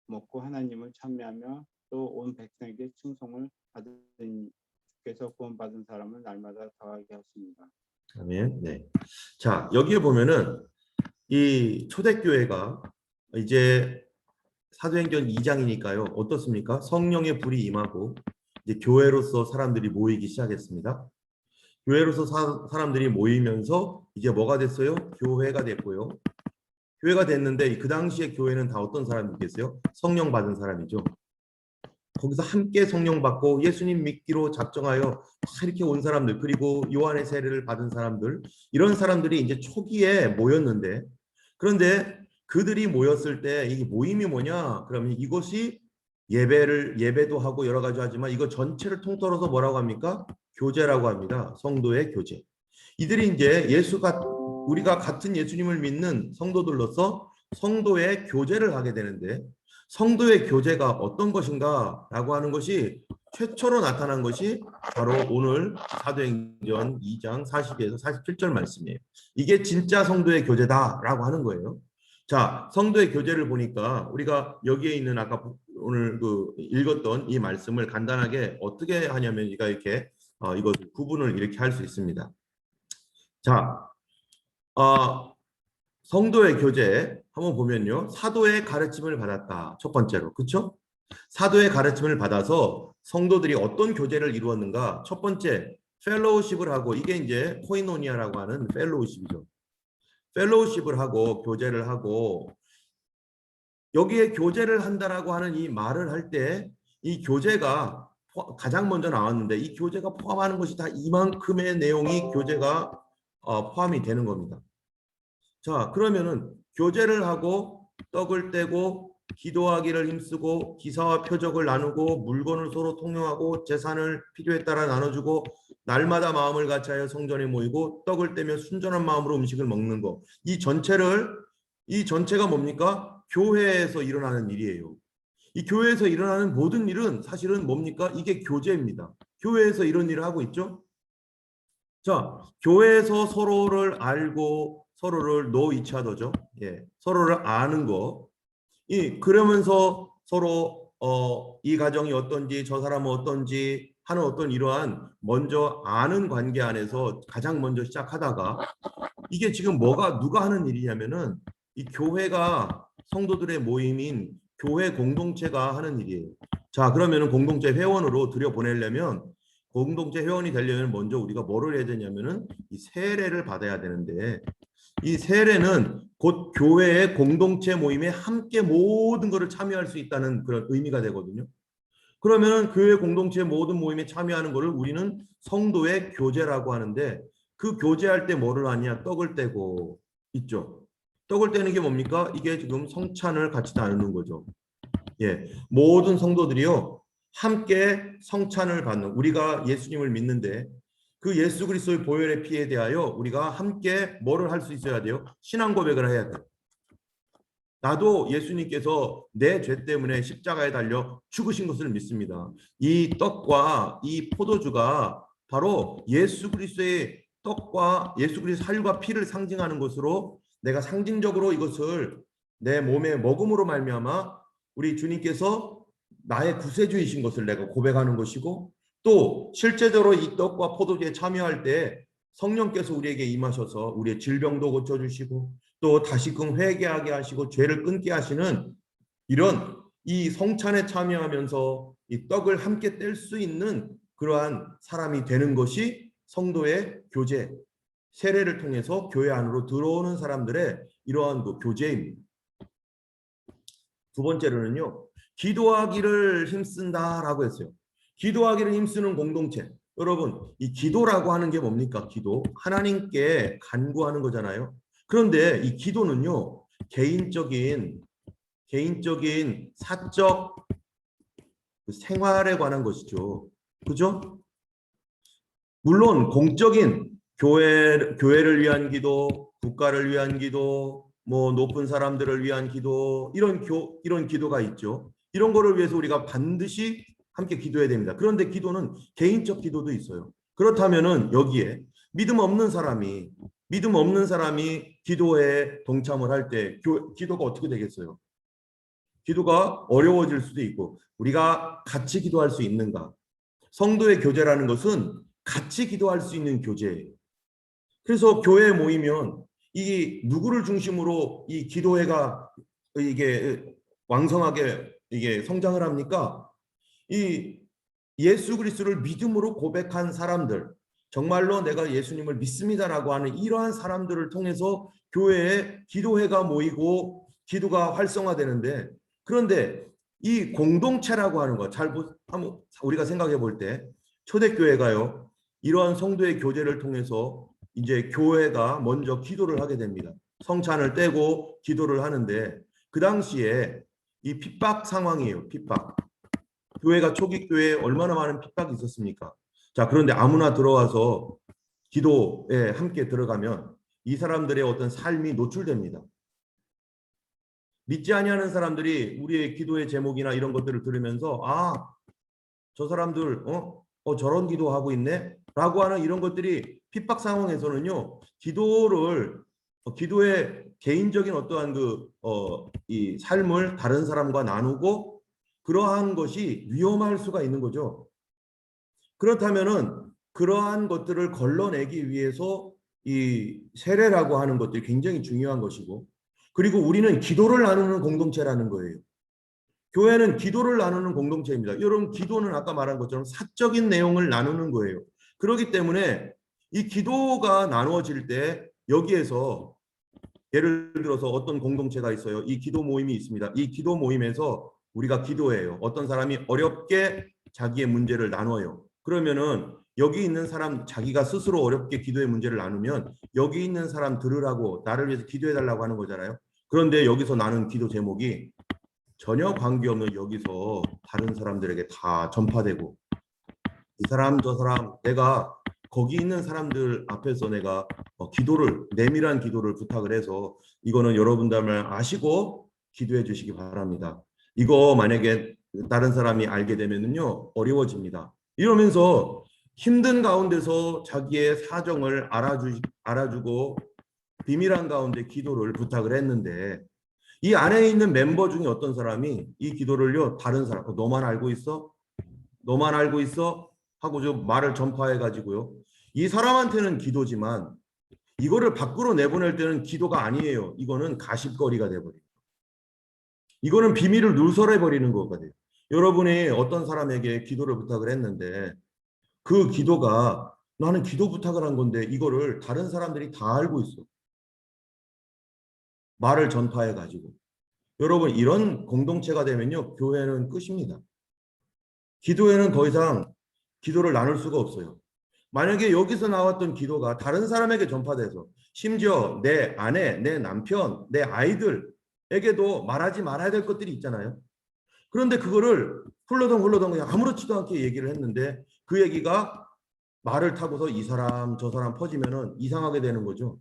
먹고 하나님을 찬미하며 또 온 백성에게 충성을 받은 주께서 구원받은 사람을 날마다 더하게 하십니다. 아멘. 네. 자, 여기에 보면은 이 초대교회가 이제 사도행전 2장이니까요. 어떻습니까? 성령의 불이 임하고 이제 교회로서 사람들이 모이기 시작했습니다. 교회로서 사람들이 모이면서 이제 뭐가 됐어요? 교회가 됐고요. 교회가 됐는데 그 당시에 교회는 다 어떤 사람이겠어요? 성령 받은 사람이죠. 거기서 함께 성령 받고 예수님 믿기로 작정하여 다 이렇게 온 사람들, 그리고 요한의 세례를 받은 사람들, 이런 사람들이 이제 초기에 모였는데, 그런데 그들이 모였을 때 이게 모임이 뭐냐? 그러면 이것이 예배도 하고 여러 가지 하지만 이거 전체를 통틀어서 뭐라고 합니까? 교제라고 합니다. 성도의 교제. 이들이 이제 우리가 같은 예수님을 믿는 성도들로서 성도의 교제를 하게 되는데, 성도의 교제가 어떤 것인가 라고 하는 것이 최초로 나타난 것이 바로 오늘 사도행전 2장 42에서 47절 말씀이에요. 이게 진짜 성도의 교제다라고 하는 거예요. 자, 성도의 교제를 보니까 우리가 여기에 있는 아까 오늘 읽었던 이 말씀을 간단하게 어떻게 하냐면 우리가 이렇게 이것 구분을 이렇게 할 수 있습니다. 자, 성도의 교제 한번 보면요. 사도의 가르침을 받았다. 첫 번째로. 그렇죠? 사도의 가르침을 받아서 성도들이 어떤 교제를 이루었는가? 첫 번째, 펠로우십을 하고, 이게 이제 코이노니아라고 하는 펠로우십이죠. 펠로우십을 하고 교제를 하고, 여기에 교제를 한다라고 하는 이 말을 할 때 이 교제가 가장 먼저 나왔는데, 이 교제가 포함하는 것이 다 이만큼의 내용이 교제가 포함이 되는 겁니다. 자, 그러면은 교제를 하고 떡을 떼고 기도하기를 힘쓰고 기사와 표적을 나누고 물건을 서로 통용하고 재산을 필요에 따라 나눠주고 날마다 마음을 같이하여 성전에 모이고 떡을 떼며 순전한 마음으로 음식을 먹는 것. 이 전체가 뭡니까? 교회에서 일어나는 일이에요. 이 교회에서 일어나는 모든 일은 사실은 뭡니까? 이게 교제입니다. 교회에서 이런 일을 하고 있죠. 자, 교회에서 서로를 알고 서로를 know each other죠. 예, 서로를 아는 거. 그러면서 서로 이 가정이 어떤지 저 사람은 어떤지 하는 어떤 이러한 먼저 아는 관계 안에서 가장 먼저 시작하다가 이게 지금 누가 하는 일이냐면은 이 교회가 성도들의 모임인 교회 공동체가 하는 일이에요. 자, 그러면은 공동체 회원으로 들여보내려면 공동체 회원이 되려면 먼저 우리가 뭐를 해야 되냐면은 이 세례를 받아야 되는데 이 세례는 곧 교회의 공동체 모임에 함께 모든 것을 참여할 수 있다는 그런 의미가 되거든요. 그러면은 교회 공동체 모든 모임에 참여하는 것을 우리는 성도의 교제라고 하는데 그 교제할 때 뭐를 하냐? 떡을 떼고 있죠. 떡을 떼는 게 뭡니까? 이게 지금 성찬을 같이 나누는 거죠. 예, 모든 성도들이요 함께 성찬을 받는, 우리가 예수님을 믿는데 그 예수 그리스도의 보혈의 피에 대하여 우리가 함께 뭐를 할 수 있어야 돼요? 신앙 고백을 해야 돼요. 나도 예수님께서 내 죄 때문에 십자가에 달려 죽으신 것을 믿습니다. 이 떡과 이 포도주가 바로 예수 그리스도의 떡과 예수 그리스도의 살과 피를 상징하는 것으로 내가 상징적으로 이것을 내 몸에 먹음으로 말미암아 우리 주님께서 나의 구세주이신 것을 내가 고백하는 것이고, 또 실제적으로 이 떡과 포도주에 참여할 때 성령께서 우리에게 임하셔서 우리의 질병도 고쳐주시고 또 다시금 회개하게 하시고 죄를 끊게 하시는 이런 이 성찬에 참여하면서 이 떡을 함께 뗄 수 있는 그러한 사람이 되는 것이 성도의 교제, 세례를 통해서 교회 안으로 들어오는 사람들의 이러한 그 교제입니다. 두 번째로는요, 기도하기를 힘쓴다라고 했어요. 기도하기를 힘쓰는 공동체. 여러분, 이 기도라고 하는 게 뭡니까? 기도. 하나님께 간구하는 거잖아요. 그런데 이 기도는요, 개인적인 사적 생활에 관한 것이죠. 그죠? 물론 공적인 교회를 위한 기도, 국가를 위한 기도, 뭐 높은 사람들을 위한 기도, 이런 기도가 있죠. 이런 거를 위해서 우리가 반드시 함께 기도해야 됩니다. 그런데 기도는 개인적 기도도 있어요. 그렇다면은 여기에 믿음 없는 사람이 기도에 동참을 할 때 기도가 어떻게 되겠어요? 기도가 어려워질 수도 있고, 우리가 같이 기도할 수 있는가? 성도의 교제라는 것은 같이 기도할 수 있는 교제예요. 그래서 교회에 모이면 이 누구를 중심으로 이 기도회가 이게 왕성하게 이게 성장을 합니까? 이 예수 그리스도를 믿음으로 고백한 사람들, 정말로 내가 예수님을 믿습니다라고 하는 이러한 사람들을 통해서 교회에 기도회가 모이고 기도가 활성화되는데, 그런데 이 공동체라고 하는 거 한번 우리가 생각해 볼 때 초대교회가요, 이러한 성도의 교제를 통해서 이제 교회가 먼저 기도를 하게 됩니다. 성찬을 떼고 기도를 하는데, 그 당시에 이 핍박 상황이에요. 핍박. 교회가 초기 교회에 얼마나 많은 핍박이 있었습니까? 자, 그런데 아무나 들어와서 기도에 함께 들어가면 이 사람들의 어떤 삶이 노출됩니다. 믿지 아니하는 사람들이 우리의 기도의 제목이나 이런 것들을 들으면서 저 사람들 저런 기도하고 있네 라고 하는 이런 것들이 핍박 상황에서는요, 기도의 개인적인 어떠한 이 삶을 다른 사람과 나누고 그러한 것이 위험할 수가 있는 거죠. 그렇다면은 그러한 것들을 걸러내기 위해서 이 세례라고 하는 것들이 굉장히 중요한 것이고, 그리고 우리는 기도를 나누는 공동체라는 거예요. 교회는 기도를 나누는 공동체입니다. 여러분, 기도는 아까 말한 것처럼 사적인 내용을 나누는 거예요. 그렇기 때문에 이 기도가 나누어질 때 여기에서 예를 들어서 어떤 공동체가 있어요. 이 기도 모임이 있습니다. 이 기도 모임에서 우리가 기도해요. 어떤 사람이 어렵게 자기의 문제를 나눠요. 그러면은 여기 있는 사람, 자기가 스스로 어렵게 기도의 문제를 나누면 여기 있는 사람 들으라고, 나를 위해서 기도해 달라고 하는 거잖아요. 그런데 여기서 나눈 기도 제목이 전혀 관계없는 여기서 다른 사람들에게 다 전파되고, 이 사람 저 사람, 내가 거기 있는 사람들 앞에서 내가 내밀한 기도를 부탁을 해서, 이거는 여러분들 아시고 기도해 주시기 바랍니다. 이거 만약에 다른 사람이 알게 되면은요, 어려워집니다. 이러면서 힘든 가운데서 자기의 사정을 알아주고 비밀한 가운데 기도를 부탁을 했는데, 이 안에 있는 멤버 중에 어떤 사람이 이 기도를요, 다른 사람, 너만 알고 있어? 너만 알고 있어? 하고 좀 말을 전파해 가지고요, 이 사람한테는 기도지만 이거를 밖으로 내보낼 때는 기도가 아니에요. 이거는 가십거리가 돼버려요. 이거는 비밀을 누설해 버리는 거거든요. 여러분이 어떤 사람에게 기도를 부탁을 했는데, 그 기도가 나는 기도 부탁을 한 건데 이거를 다른 사람들이 다 알고 있어. 말을 전파해 가지고. 여러분, 이런 공동체가 되면요, 교회는 끝입니다. 기도회는 더 이상 기도를 나눌 수가 없어요. 만약에 여기서 나왔던 기도가 다른 사람에게 전파돼서, 심지어 내 아내, 내 남편, 내 아이들에게도 말하지 말아야 될 것들이 있잖아요. 그런데 그거를 훌러덩 그냥 아무렇지도 않게 얘기를 했는데, 그 얘기가 말을 타고서 이 사람 저 사람 퍼지면은 이상하게 되는 거죠.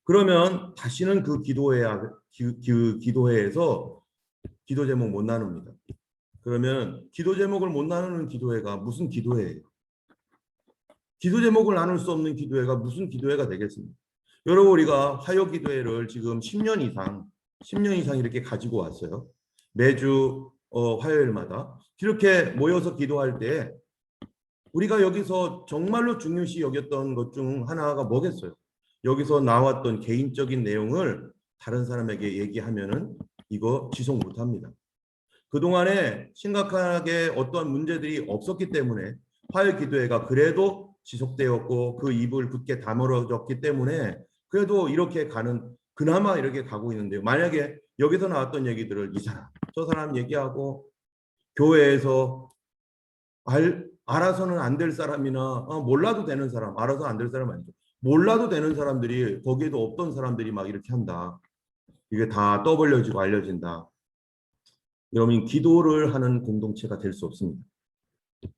그러면 다시는 그 기도회에서 기도 제목 못 나눕니다. 그러면 기도 제목을 못 나누는 기도회가 무슨 기도회예요? 기도 제목을 나눌 수 없는 기도회가 무슨 기도회가 되겠습니까? 여러분, 우리가 화요 기도회를 지금 10년 이상 이렇게 가지고 왔어요. 매주 화요일마다 이렇게 모여서 기도할 때 우리가 여기서 정말로 중요시 여겼던 것 중 하나가 뭐겠어요? 여기서 나왔던 개인적인 내용을 다른 사람에게 얘기하면은 이거 지속 못합니다. 그동안에 심각하게 어떠한 문제들이 없었기 때문에 화요 기도회가 그래도 지속되었고, 그 입을 굳게 다물어졌기 때문에 그래도 이렇게 그나마 이렇게 가고 있는데요. 만약에 여기서 나왔던 얘기들을 이 사람 저 사람 얘기하고 교회에서 알아서는 안 될 사람이나 몰라도 되는 사람, 알아서 안 될 사람 아니죠. 몰라도 되는 사람들이, 거기에도 없던 사람들이 막 이렇게 한다. 이게 다 떠벌려지고 알려진다. 여러분, 기도를 하는 공동체가 될 수 없습니다.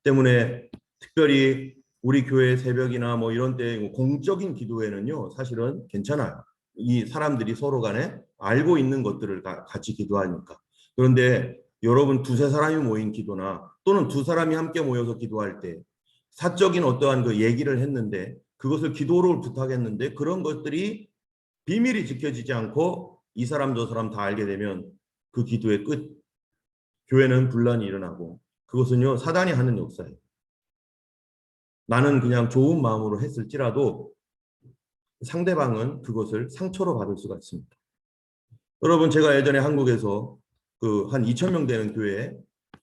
때문에 특별히 우리 교회 새벽이나 뭐 이런 때 공적인 기도회는요, 사실은 괜찮아요. 이 사람들이 서로 간에 알고 있는 것들을 같이 기도하니까. 그런데 여러분 두세 사람이 모인 기도나 또는 두 사람이 함께 모여서 기도할 때 사적인 어떠한 그 얘기를 했는데 그것을 기도를 부탁했는데 그런 것들이 비밀이 지켜지지 않고 이 사람 저 사람 다 알게 되면 그 기도의 끝, 교회는 분란이 일어나고 그것은요 사단이 하는 역사예요. 나는 그냥 좋은 마음으로 했을지라도 상대방은 그것을 상처로 받을 수가 있습니다. 여러분 제가 예전에 한국에서 그 한 2,000명 되는 교회에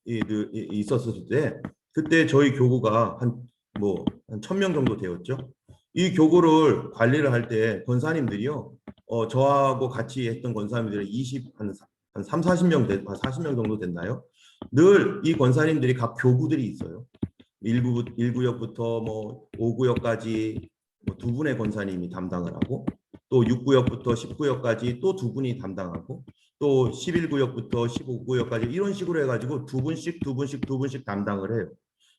있었을 때 그때 저희 교구가 한 1,000명 정도 되었죠. 이 교구를 관리를 할 때 권사님들이요. 저하고 같이 했던 권사님들이 한 3, 40명, 40명 정도 됐나요? 늘 이 권사님들이 각 교구들이 있어요. 1구역부터 뭐 5구역까지 두 분의 권사님이 담당을 하고 또 6구역부터 10구역까지 또 두 분이 담당하고 또 11구역부터 15구역까지 이런 식으로 해가지고 두 분씩 담당을 해요.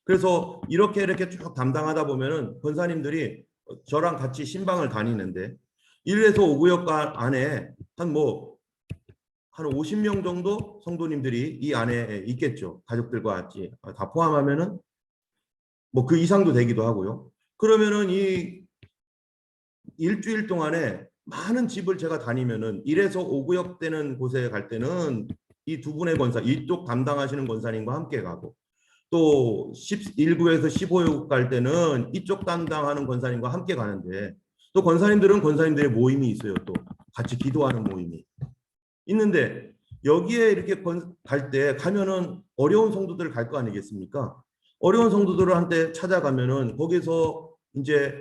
그래서 이렇게 쭉 담당하다 보면은 권사님들이 저랑 같이 신방을 다니는데 1에서 5구역 안에 한 50명 정도 성도님들이 이 안에 있겠죠. 가족들과 같이 다 포함하면은 그 이상도 되기도 하고요. 그러면은 이 일주일 동안에 많은 집을 제가 다니면은 1에서 5구역 되는 곳에 갈 때는 이 두 분의 권사, 이쪽 담당하시는 권사님과 함께 가고 또 1구에서 15역 갈 때는 이쪽 담당하는 권사님과 함께 가는데 또 권사님들은 권사님들의 모임이 있어요. 또 같이 기도하는 모임이 있는데 여기에 이렇게 갈 때 가면은 어려운 성도들 갈 거 아니겠습니까? 어려운 성도들한테 찾아가면은 거기서 이제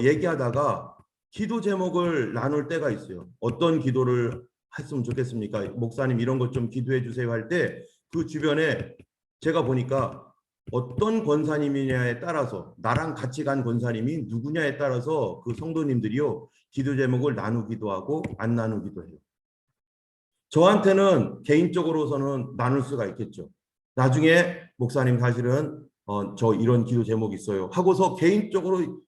얘기하다가 기도 제목을 나눌 때가 있어요. 어떤 기도를 했으면 좋겠습니까? 목사님 이런 것 좀 기도해 주세요 할 때 그 주변에 제가 보니까 어떤 권사님이냐에 따라서 나랑 같이 간 권사님이 누구냐에 따라서 그 성도님들이요 기도 제목을 나누기도 하고 안 나누기도 해요. 저한테는 개인적으로서는 나눌 수가 있겠죠. 나중에 목사님 사실은 저 이런 기도 제목이 있어요 하고서 개인적으로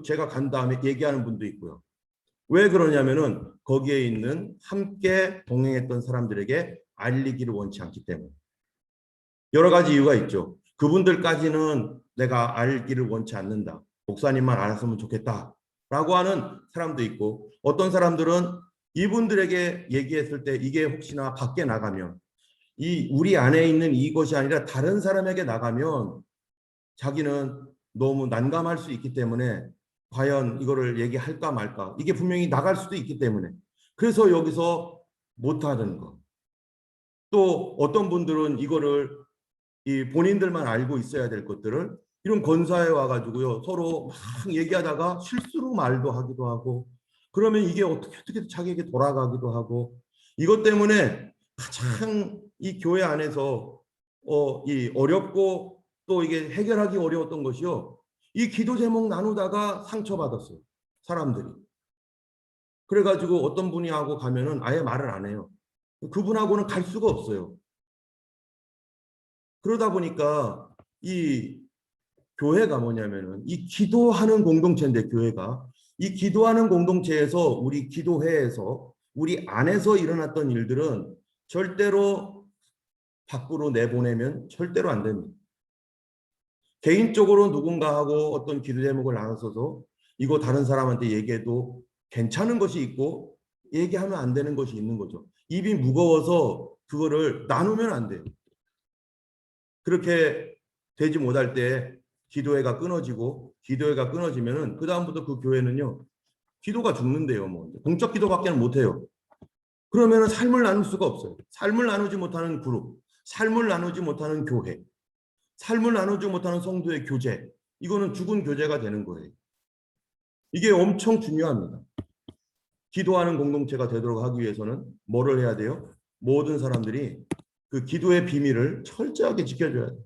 제가 간 다음에 얘기하는 분도 있고요. 왜 그러냐면은 거기에 있는 함께 동행했던 사람들에게 알리기를 원치 않기 때문에. 여러 가지 이유가 있죠. 그분들까지는 내가 알기를 원치 않는다. 목사님만 알았으면 좋겠다. 라고 하는 사람도 있고 어떤 사람들은 이분들에게 얘기했을 때 이게 혹시나 밖에 나가면 우리 안에 있는 이것이 아니라 다른 사람에게 나가면 자기는 너무 난감할 수 있기 때문에 과연 이거를 얘기할까 말까 이게 분명히 나갈 수도 있기 때문에 그래서 여기서 못하는 거. 또 어떤 분들은 이거를 본인들만 알고 있어야 될 것들을 이런 권사에 와가지고요 서로 막 얘기하다가 실수로 말도 하기도 하고 그러면 이게 어떻게 자기에게 돌아가기도 하고 이것 때문에 가장 이 교회 안에서 이 어렵고 또 이게 해결하기 어려웠던 것이요 이 기도 제목 나누다가 상처받았어요 사람들이. 그래가지고 어떤 분이 하고 가면은 아예 말을 안 해요. 그분하고는 갈 수가 없어요. 그러다 보니까 이 교회가 뭐냐면은 이 기도하는 공동체인데 교회가 이 기도하는 공동체에서 우리 기도회에서 우리 안에서 일어났던 일들은 절대로 밖으로 내보내면 절대로 안 됩니다. 개인적으로 누군가하고 어떤 기도 제목을 나눠서도 이거 다른 사람한테 얘기해도 괜찮은 것이 있고 얘기하면 안 되는 것이 있는 거죠. 입이 무거워서 그거를 나누면 안 돼요. 그렇게 되지 못할 때 기도회가 끊어지면은 그 다음부터 그 교회는요 기도가 죽는데요. 공적 기도밖에는 못해요. 그러면은 삶을 나눌 수가 없어요. 삶을 나누지 못하는 그룹, 삶을 나누지 못하는 교회, 삶을 나누지 못하는 성도의 교제, 이거는 죽은 교제가 되는 거예요. 이게 엄청 중요합니다. 기도하는 공동체가 되도록 하기 위해서는 뭐를 해야 돼요? 모든 사람들이 그 기도의 비밀을 철저하게 지켜줘야 돼요.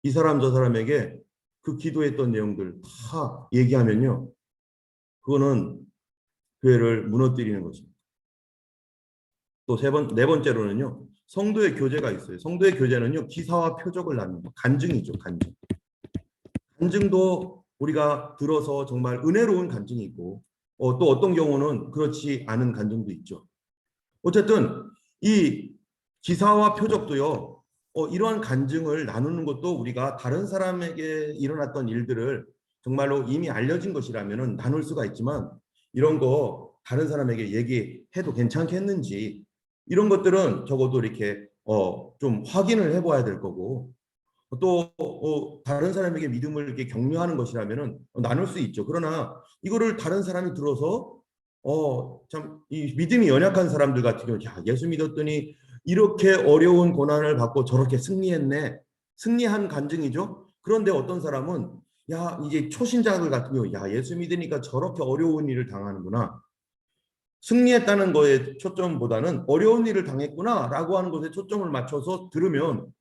이 사람 저 사람에게 그 기도했던 내용들 다 얘기하면요. 그거는 교회를 무너뜨리는 것입니다. 또 네 번째로는요. 성도의 교제가 있어요. 성도의 교제는요. 기사와 표적을 나눕니다. 간증이죠. 간증. 간증도 우리가 들어서 정말 은혜로운 간증이 있고 또 어떤 경우는 그렇지 않은 간증도 있죠. 어쨌든 이 기사와 표적도요. 이러한 간증을 나누는 것도 우리가 다른 사람에게 일어났던 일들을 정말로 이미 알려진 것이라면 나눌 수가 있지만 이런 거 다른 사람에게 얘기해도 괜찮겠는지 이런 것들은 적어도 이렇게 좀 확인을 해봐야 될 거고 또 다른 사람에게 믿음을 이렇게 격려하는 것이라면 나눌 수 있죠. 그러나 이거를 다른 사람이 들어서 참 이 믿음이 연약한 사람들 같은 경우 야, 예수 믿었더니 이렇게 어려운 고난을 받고 저렇게 승리했네. 승리한 간증이죠. 그런데 어떤 사람은 야, 이제 초신자들 같은 경우 야, 예수 믿으니까 저렇게 어려운 일을 당하는구나. 승리했다는 거에 초점보다는 어려운 일을 당했구나라고 하는 것에 초점을 맞춰서 들으면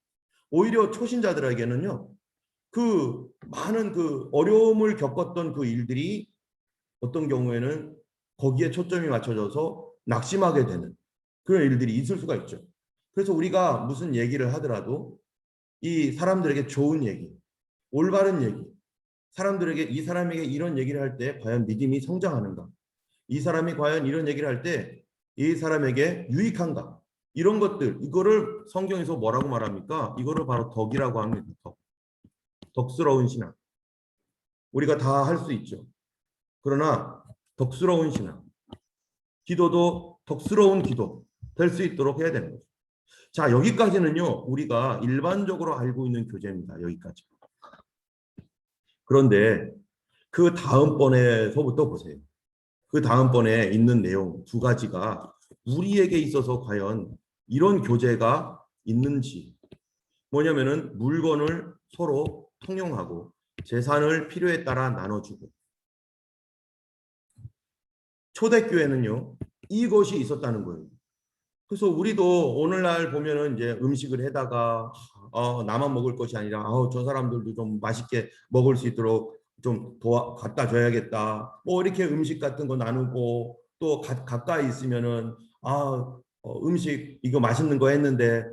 오히려 초신자들에게는요. 그 많은 그 어려움을 겪었던 그 일들이 어떤 경우에는 거기에 초점이 맞춰져서 낙심하게 되는 그런 일들이 있을 수가 있죠. 그래서 우리가 무슨 얘기를 하더라도 이 사람들에게 좋은 얘기, 올바른 얘기, 사람들에게 이 사람에게 이런 얘기를 할 때 과연 믿음이 성장하는가? 이 사람이 과연 이런 얘기를 할 때 이 사람에게 유익한가? 이런 것들, 이거를 성경에서 뭐라고 말합니까? 이거를 바로 덕이라고 합니다. 덕스러운 신앙. 우리가 다 할 수 있죠. 그러나 덕스러운 신앙. 기도도 덕스러운 기도 될 수 있도록 해야 되는 거죠. 자, 여기까지는요. 우리가 일반적으로 알고 있는 교재입니다. 여기까지. 그런데 그 다음번에서부터 보세요. 그 다음번에 있는 내용 두 가지가 우리에게 있어서 과연 이런 교재가 있는지 뭐냐면은 물건을 서로 통용하고 재산을 필요에 따라 나눠주고 초대교회는요 이것이 있었다는 거예요. 그래서 우리도 오늘날 보면은 이제 음식을 해다가 나만 먹을 것이 아니라 저 사람들도 좀 맛있게 먹을 수 있도록 좀 갖다 줘야겠다. 뭐 이렇게 음식 같은 거 나누고 또 가까이 있으면은 음식 이거 맛있는 거 했는데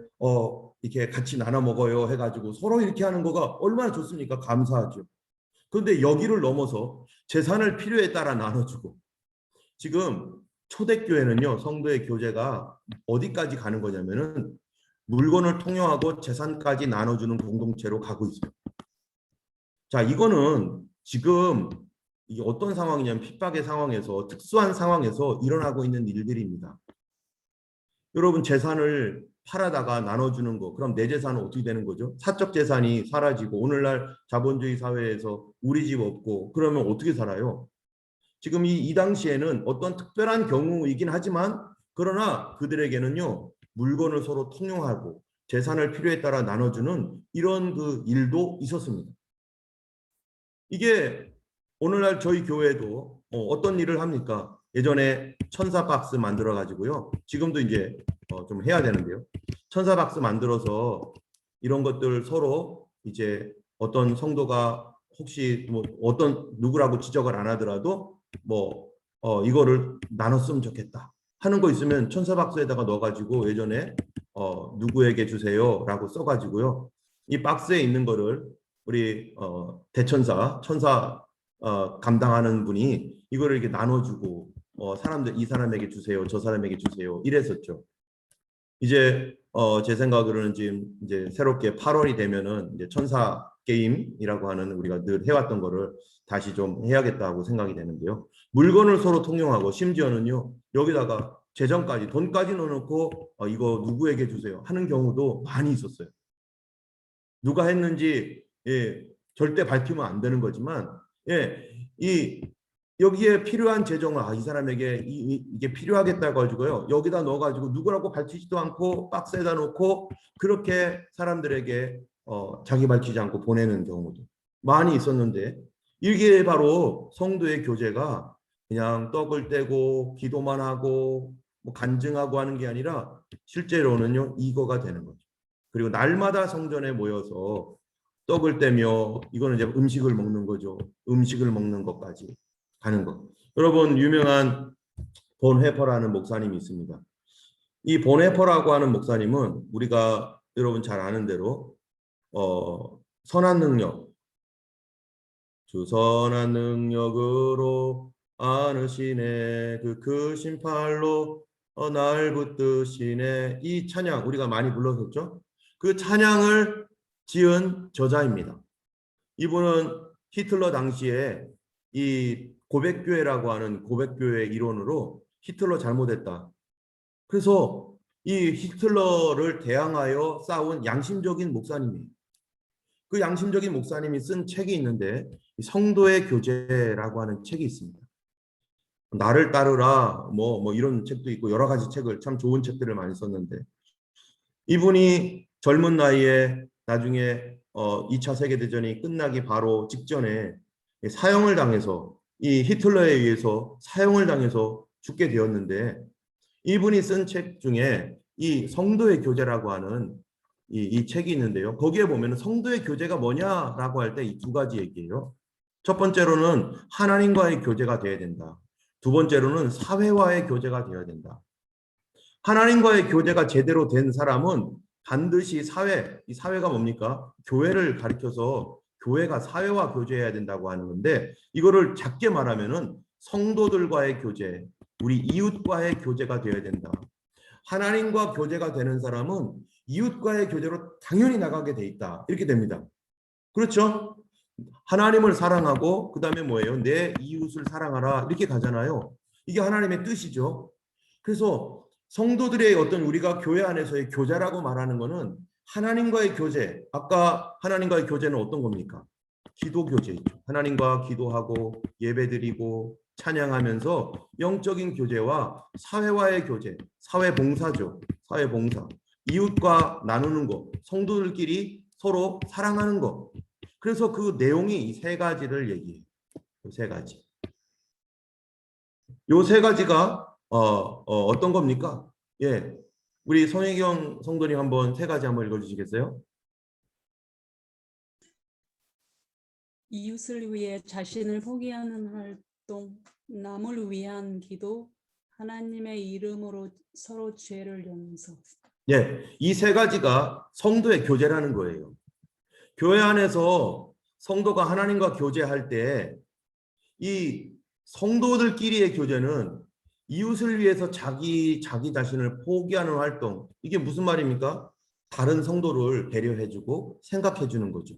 이렇게 같이 나눠 먹어요 해가지고 서로 이렇게 하는 거가 얼마나 좋습니까? 감사하죠. 그런데 여기를 넘어서 재산을 필요에 따라 나눠주고 지금 초대교회는요 성도의 교제가 어디까지 가는 거냐면은 물건을 통용하고 재산까지 나눠주는 공동체로 가고 있어요. 자, 이거는 지금 이게 어떤 상황이냐면 핍박의 상황에서 특수한 상황에서 일어나고 있는 일들입니다. 여러분 재산을 팔아다가 나눠주는 거 그럼 내 재산은 어떻게 되는 거죠? 사적 재산이 사라지고 오늘날 자본주의 사회에서 우리 집 없고 그러면 어떻게 살아요? 지금 이 당시에는 어떤 특별한 경우이긴 하지만 그러나 그들에게는요 물건을 서로 통용하고 재산을 필요에 따라 나눠주는 이런 그 일도 있었습니다. 이게 오늘날 저희 교회도 어떤 일을 합니까? 예전에 천사 박스 만들어 가지고요. 지금도 이제 좀 해야 되는데요. 천사 박스 만들어서 이런 것들 서로 이제 어떤 성도가 혹시 뭐 어떤 누구라고 지적을 안 하더라도 뭐 이거를 나눴으면 좋겠다 하는 거 있으면 천사 박스에다가 넣어가지고 예전에 누구에게 주세요라고 써가지고요. 이 박스에 있는 거를 우리 대천사 천사 감당하는 분이 이거를 이렇게 나눠주고 사람들 이 사람에게 주세요, 저 사람에게 주세요 이랬었죠. 이제 제 생각으로는 지금 이제 새롭게 8월이 되면은 이제 천사 게임이라고 하는 우리가 늘 해왔던 거를 다시 좀 해야겠다고 생각이 되는데요. 물건을 서로 통용하고 심지어는요 여기다가 재정까지 돈까지 넣어놓고 이거 누구에게 주세요 하는 경우도 많이 있었어요. 누가 했는지 절대 밝히면 안 되는 거지만 여기에 필요한 재정을 이 사람에게 이게 필요하겠다고 가지고요 여기다 넣어가지고 누구라고 밝히지도 않고 박스에다 놓고 그렇게 사람들에게 자기 밝히지 않고 보내는 경우도 많이 있었는데 이게 바로 성도의 교제가 그냥 떡을 떼고 기도만 하고 뭐 간증하고 하는 게 아니라 실제로는요 이거가 되는 거죠. 그리고 날마다 성전에 모여서 떡을 떼며 이거는 이제 음식을 먹는 거죠. 음식을 먹는 것까지 가는 것. 여러분 유명한 본 회퍼라는 목사님이 있습니다. 이 본 회퍼라고 하는 목사님은 우리가 여러분 잘 아는 대로 선한 능력, 주 선한 능력으로 안으시네 그 크신 팔로 날 붙드시네 이 찬양 우리가 많이 불렀었죠. 그 찬양을 지은 저자입니다. 이분은 히틀러 당시에 이 고백교회라고 하는 고백교회 이론으로 히틀러 잘못했다. 그래서 이 히틀러를 대항하여 싸운 양심적인 목사님이에요. 그 양심적인 목사님이 쓴 책이 있는데 성도의 교제라고 하는 책이 있습니다. 나를 따르라 뭐 이런 책도 있고 여러 가지 책을 참 좋은 책들을 많이 썼는데 이분이 젊은 나이에 나중에 2차 세계대전이 끝나기 바로 직전에 사형을 당해서 이 히틀러에 의해서 사형을 당해서 죽게 되었는데 이분이 쓴 책 중에 이 성도의 교제라고 하는 이 책이 있는데요. 거기에 보면 성도의 교제가 뭐냐라고 할 때 이 두 가지 얘기예요. 첫 번째로는 하나님과의 교제가 되어야 된다. 두 번째로는 사회와의 교제가 되어야 된다. 하나님과의 교제가 제대로 된 사람은 반드시 이 사회가 뭡니까? 교회를 가리켜서 교회가 사회와 교제해야 된다고 하는 건데 이거를 작게 말하면은 성도들과의 교제, 우리 이웃과의 교제가 되어야 된다. 하나님과 교제가 되는 사람은 이웃과의 교제로 당연히 나가게 돼 있다. 이렇게 됩니다. 그렇죠? 하나님을 사랑하고 그다음에 뭐예요? 내 이웃을 사랑하라 이렇게 가잖아요. 이게 하나님의 뜻이죠. 그래서 성도들의 어떤 우리가 교회 안에서의 교제라고 말하는 것은 하나님과의 교제. 아까 하나님과의 교제는 어떤 겁니까? 기도 교제죠. 하나님과 기도하고 예배드리고 찬양하면서 영적인 교제와 사회와의 교제, 사회 봉사죠. 사회 봉사. 이웃과 나누는 것, 성도들끼리 서로 사랑하는 것. 그래서 그 내용이 이 세 가지를 얘기해요. 세 가지. 요 세 가지가 어떤 겁니까? 예, 우리 성혜경 성도님 한번 세 가지 한번 읽어주시겠어요? 이웃을 위해 자신을 포기하는 활동, 남을 위한 기도, 하나님의 이름으로 서로 죄를 용서. 예, 이 세 가지가 성도의 교제라는 거예요. 교회 안에서 성도가 하나님과 교제할 때 이 성도들끼리의 교제는 이웃을 위해서 자기 자신을 포기하는 활동. 이게 무슨 말입니까? 다른 성도를 배려해주고 생각해주는 거죠.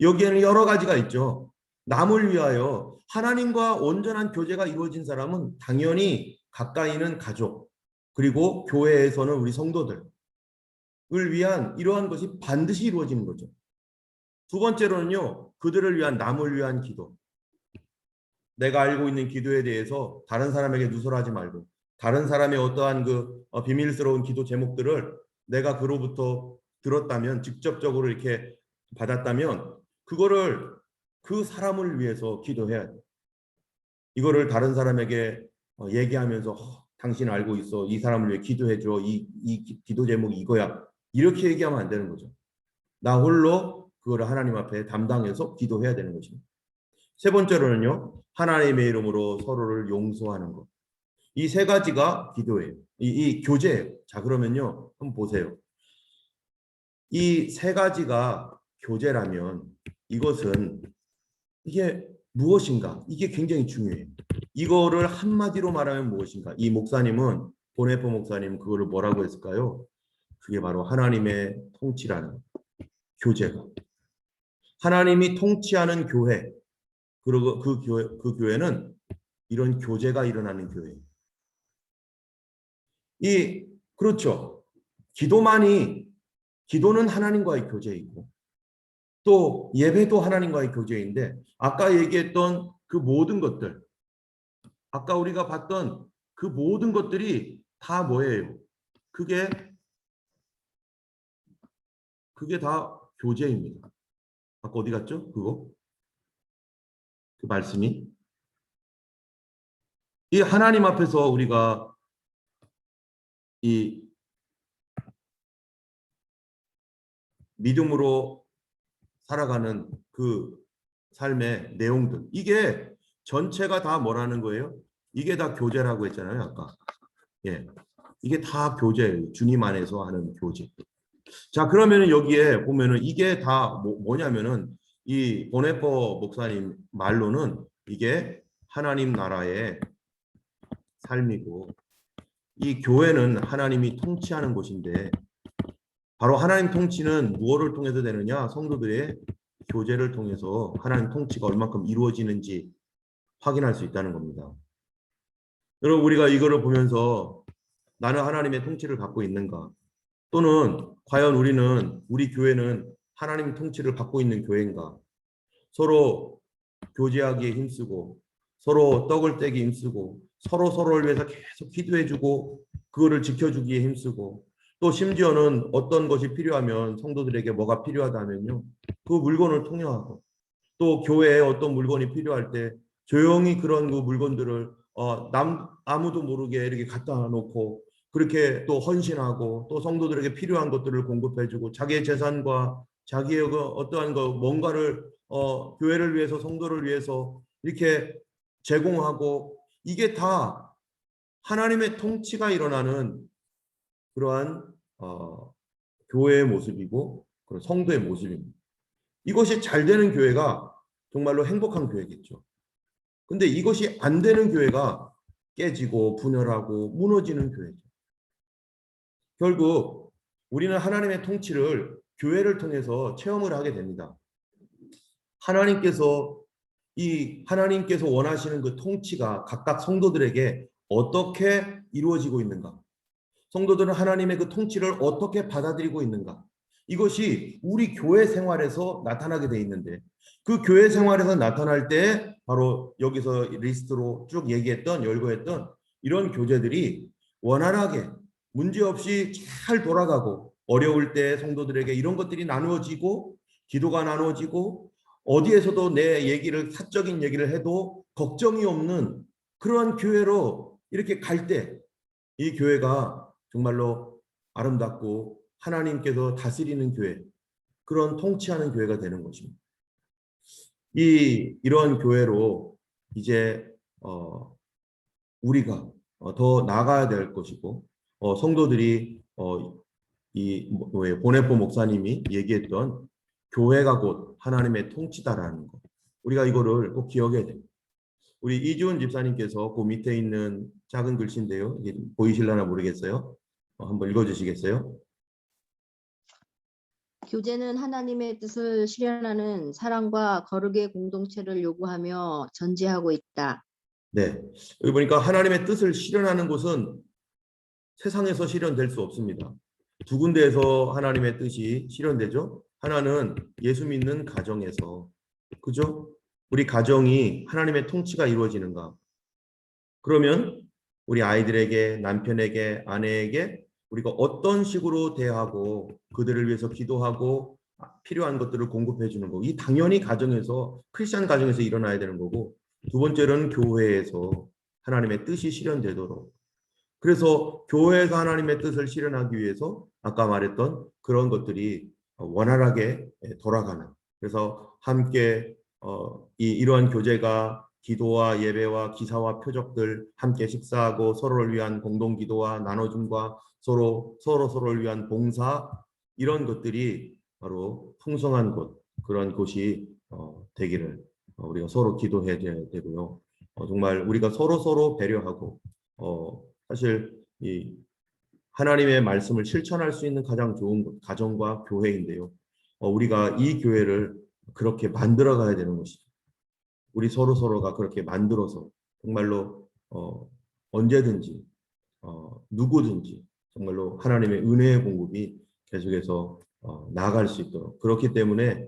여기에는 여러 가지가 있죠. 남을 위하여 하나님과 온전한 교제가 이루어진 사람은 당연히 가까이는 가족, 그리고 교회에서는 우리 성도들을 위한 이러한 것이 반드시 이루어지는 거죠. 두 번째로는요, 그들을 위한 남을 위한 기도. 내가 알고 있는 기도에 대해서 다른 사람에게 누설하지 말고 다른 사람의 어떠한 그 비밀스러운 기도 제목들을 내가 그로부터 들었다면 직접적으로 이렇게 받았다면 그거를 그 사람을 위해서 기도해야 돼. 이거를 다른 사람에게 얘기하면서 당신 알고 있어. 이 사람을 위해 기도해줘. 이 기도 제목이 이거야. 이렇게 얘기하면 안 되는 거죠. 나 홀로 그거를 하나님 앞에 담당해서 기도해야 되는 것입니다. 세 번째로는요. 하나님의 이름으로 서로를 용서하는 것. 이 세 가지가 기도예요. 이 교제예요. 자, 그러면요. 한번 보세요. 이 세 가지가 교제라면 이것은 이게 무엇인가? 이게 굉장히 중요해요. 이거를 한마디로 말하면 무엇인가? 이 목사님은 보네포 목사님 그거를 뭐라고 했을까요? 그게 바로 하나님의 통치라는 교제가. 하나님이 통치하는 교회. 그리고 그 교회는 이런 교제가 일어나는 교회예요. 그렇죠. 기도는 하나님과의 교제이고 또 예배도 하나님과의 교제인데 아까 얘기했던 그 모든 것들, 아까 우리가 봤던 그 모든 것들이 다 뭐예요? 그게 다 교제입니다. 아까 어디 갔죠? 그 말씀이 이 하나님 앞에서 우리가 이 믿음으로 살아가는 그 삶의 내용들, 이게 전체가 다 뭐라는 거예요? 이게 다 교제라고 했잖아요, 아까. 예, 이게 다 교제예요. 주님 안에서 하는 교제. 자, 그러면은 여기에 보면은 이게 다 뭐냐면은 이 보네포 목사님 말로는 이게 하나님 나라의 삶이고 이 교회는 하나님이 통치하는 곳인데 바로 하나님 통치는 무엇을 통해서 되느냐? 성도들의 교제를 통해서 하나님 통치가 얼만큼 이루어지는지 확인할 수 있다는 겁니다. 여러분, 우리가 이거를 보면서 나는 하나님의 통치를 갖고 있는가? 또는 과연 우리 교회는 하나님 통치를 받고 있는 교회인가? 서로 교제하기에 힘쓰고 서로 떡을 떼기 힘쓰고 서로를 위해서 계속 기도해주고 그거를 지켜주기에 힘쓰고 또 심지어는 어떤 것이 필요하면 성도들에게 뭐가 필요하다면요. 그 물건을 통용하고 또 교회에 어떤 물건이 필요할 때 조용히 그런 그 물건들을 아무도 모르게 이렇게 갖다 놓고 그렇게 또 헌신하고 또 성도들에게 필요한 것들을 공급해주고 자기의 재산과 자기의 그 어떠한 그 뭔가를 교회를 위해서 성도를 위해서 이렇게 제공하고 이게 다 하나님의 통치가 일어나는 그러한 교회의 모습이고 그런 성도의 모습입니다. 이것이 잘 되는 교회가 정말로 행복한 교회겠죠. 근데 이것이 안 되는 교회가 깨지고 분열하고 무너지는 교회죠. 결국 우리는 하나님의 통치를 교회를 통해서 체험을 하게 됩니다. 하나님께서 원하시는 그 통치가 각각 성도들에게 어떻게 이루어지고 있는가? 성도들은 하나님의 그 통치를 어떻게 받아들이고 있는가? 이것이 우리 교회 생활에서 나타나게 돼 있는데 그 교회 생활에서 나타날 때 바로 여기서 리스트로 쭉 열거했던 이런 교제들이 원활하게 문제없이 잘 돌아가고 어려울 때 성도들에게 이런 것들이 나누어지고 기도가 나누어지고 어디에서도 내 얘기를 사적인 얘기를 해도 걱정이 없는 그러한 교회로 이렇게 갈 때 이 교회가 정말로 아름답고 하나님께서 다스리는 교회, 그런 통치하는 교회가 되는 것입니다. 이런 교회로 이제 우리가 더 나아가야 될 것이고 성도들이 보네포 목사님이 얘기했던 교회가 곧 하나님의 통치다라는 것. 우리가 이거를 꼭 기억해야 됩니다. 우리 이주은 집사님께서 그 밑에 있는 작은 글씨인데요. 이게 보이실려나 모르겠어요. 한번 읽어주시겠어요? 교제는 하나님의 뜻을 실현하는 사랑과 거룩의 공동체를 요구하며 전제하고 있다. 네. 여기 보니까 하나님의 뜻을 실현하는 곳은 세상에서 실현될 수 없습니다. 두 군데에서 하나님의 뜻이 실현되죠. 하나는 예수 믿는 가정에서, 그죠? 우리 가정이 하나님의 통치가 이루어지는가? 그러면 우리 아이들에게, 남편에게, 아내에게 우리가 어떤 식으로 대하고 그들을 위해서 기도하고 필요한 것들을 공급해 주는 거. 이 당연히 가정에서, 크리스찬 가정에서 일어나야 되는 거고, 두 번째는 교회에서 하나님의 뜻이 실현되도록. 그래서 교회에서 하나님의 뜻을 실현하기 위해서 아까 말했던 그런 것들이 원활하게 돌아가는. 그래서 함께 이러한 교제가 기도와 예배와 기사와 표적들 함께 식사하고 서로를 위한 공동 기도와 나눠줌과 서로를 위한 봉사 이런 것들이 바로 풍성한 곳 그런 곳이 되기를 우리가 서로 기도해야 되고요. 정말 우리가 서로 배려하고 사실 이 하나님의 말씀을 실천할 수 있는 가장 좋은 곳, 가정과 교회인데요. 우리가 이 교회를 그렇게 만들어 가야 되는 것이죠. 우리 서로가 그렇게 만들어서 정말로 언제든지 누구든지 정말로 하나님의 은혜의 공급이 계속해서 나아갈 수 있도록 그렇기 때문에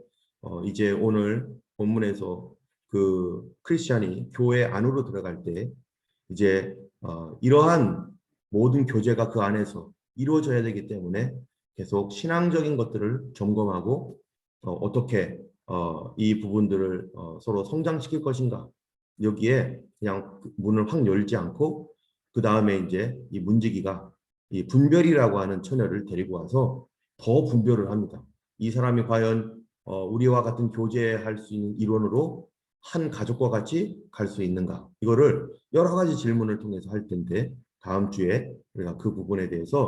이제 오늘 본문에서 그 크리스찬이 교회 안으로 들어갈 때 이제 이러한 모든 교제가 그 안에서 이루어져야 되기 때문에 계속 신앙적인 것들을 점검하고 어떻게 이 부분들을 서로 성장시킬 것인가 여기에 그냥 문을 확 열지 않고 그 다음에 이제 이 문지기가 이 분별이라고 하는 처녀를 데리고 와서 더 분별을 합니다. 이 사람이 과연 우리와 같은 교제할 수 있는 일원으로 한 가족과 같이 갈 수 있는가 이거를 여러 가지 질문을 통해서 할 텐데 다음 주에 우리가 그 부분에 대해서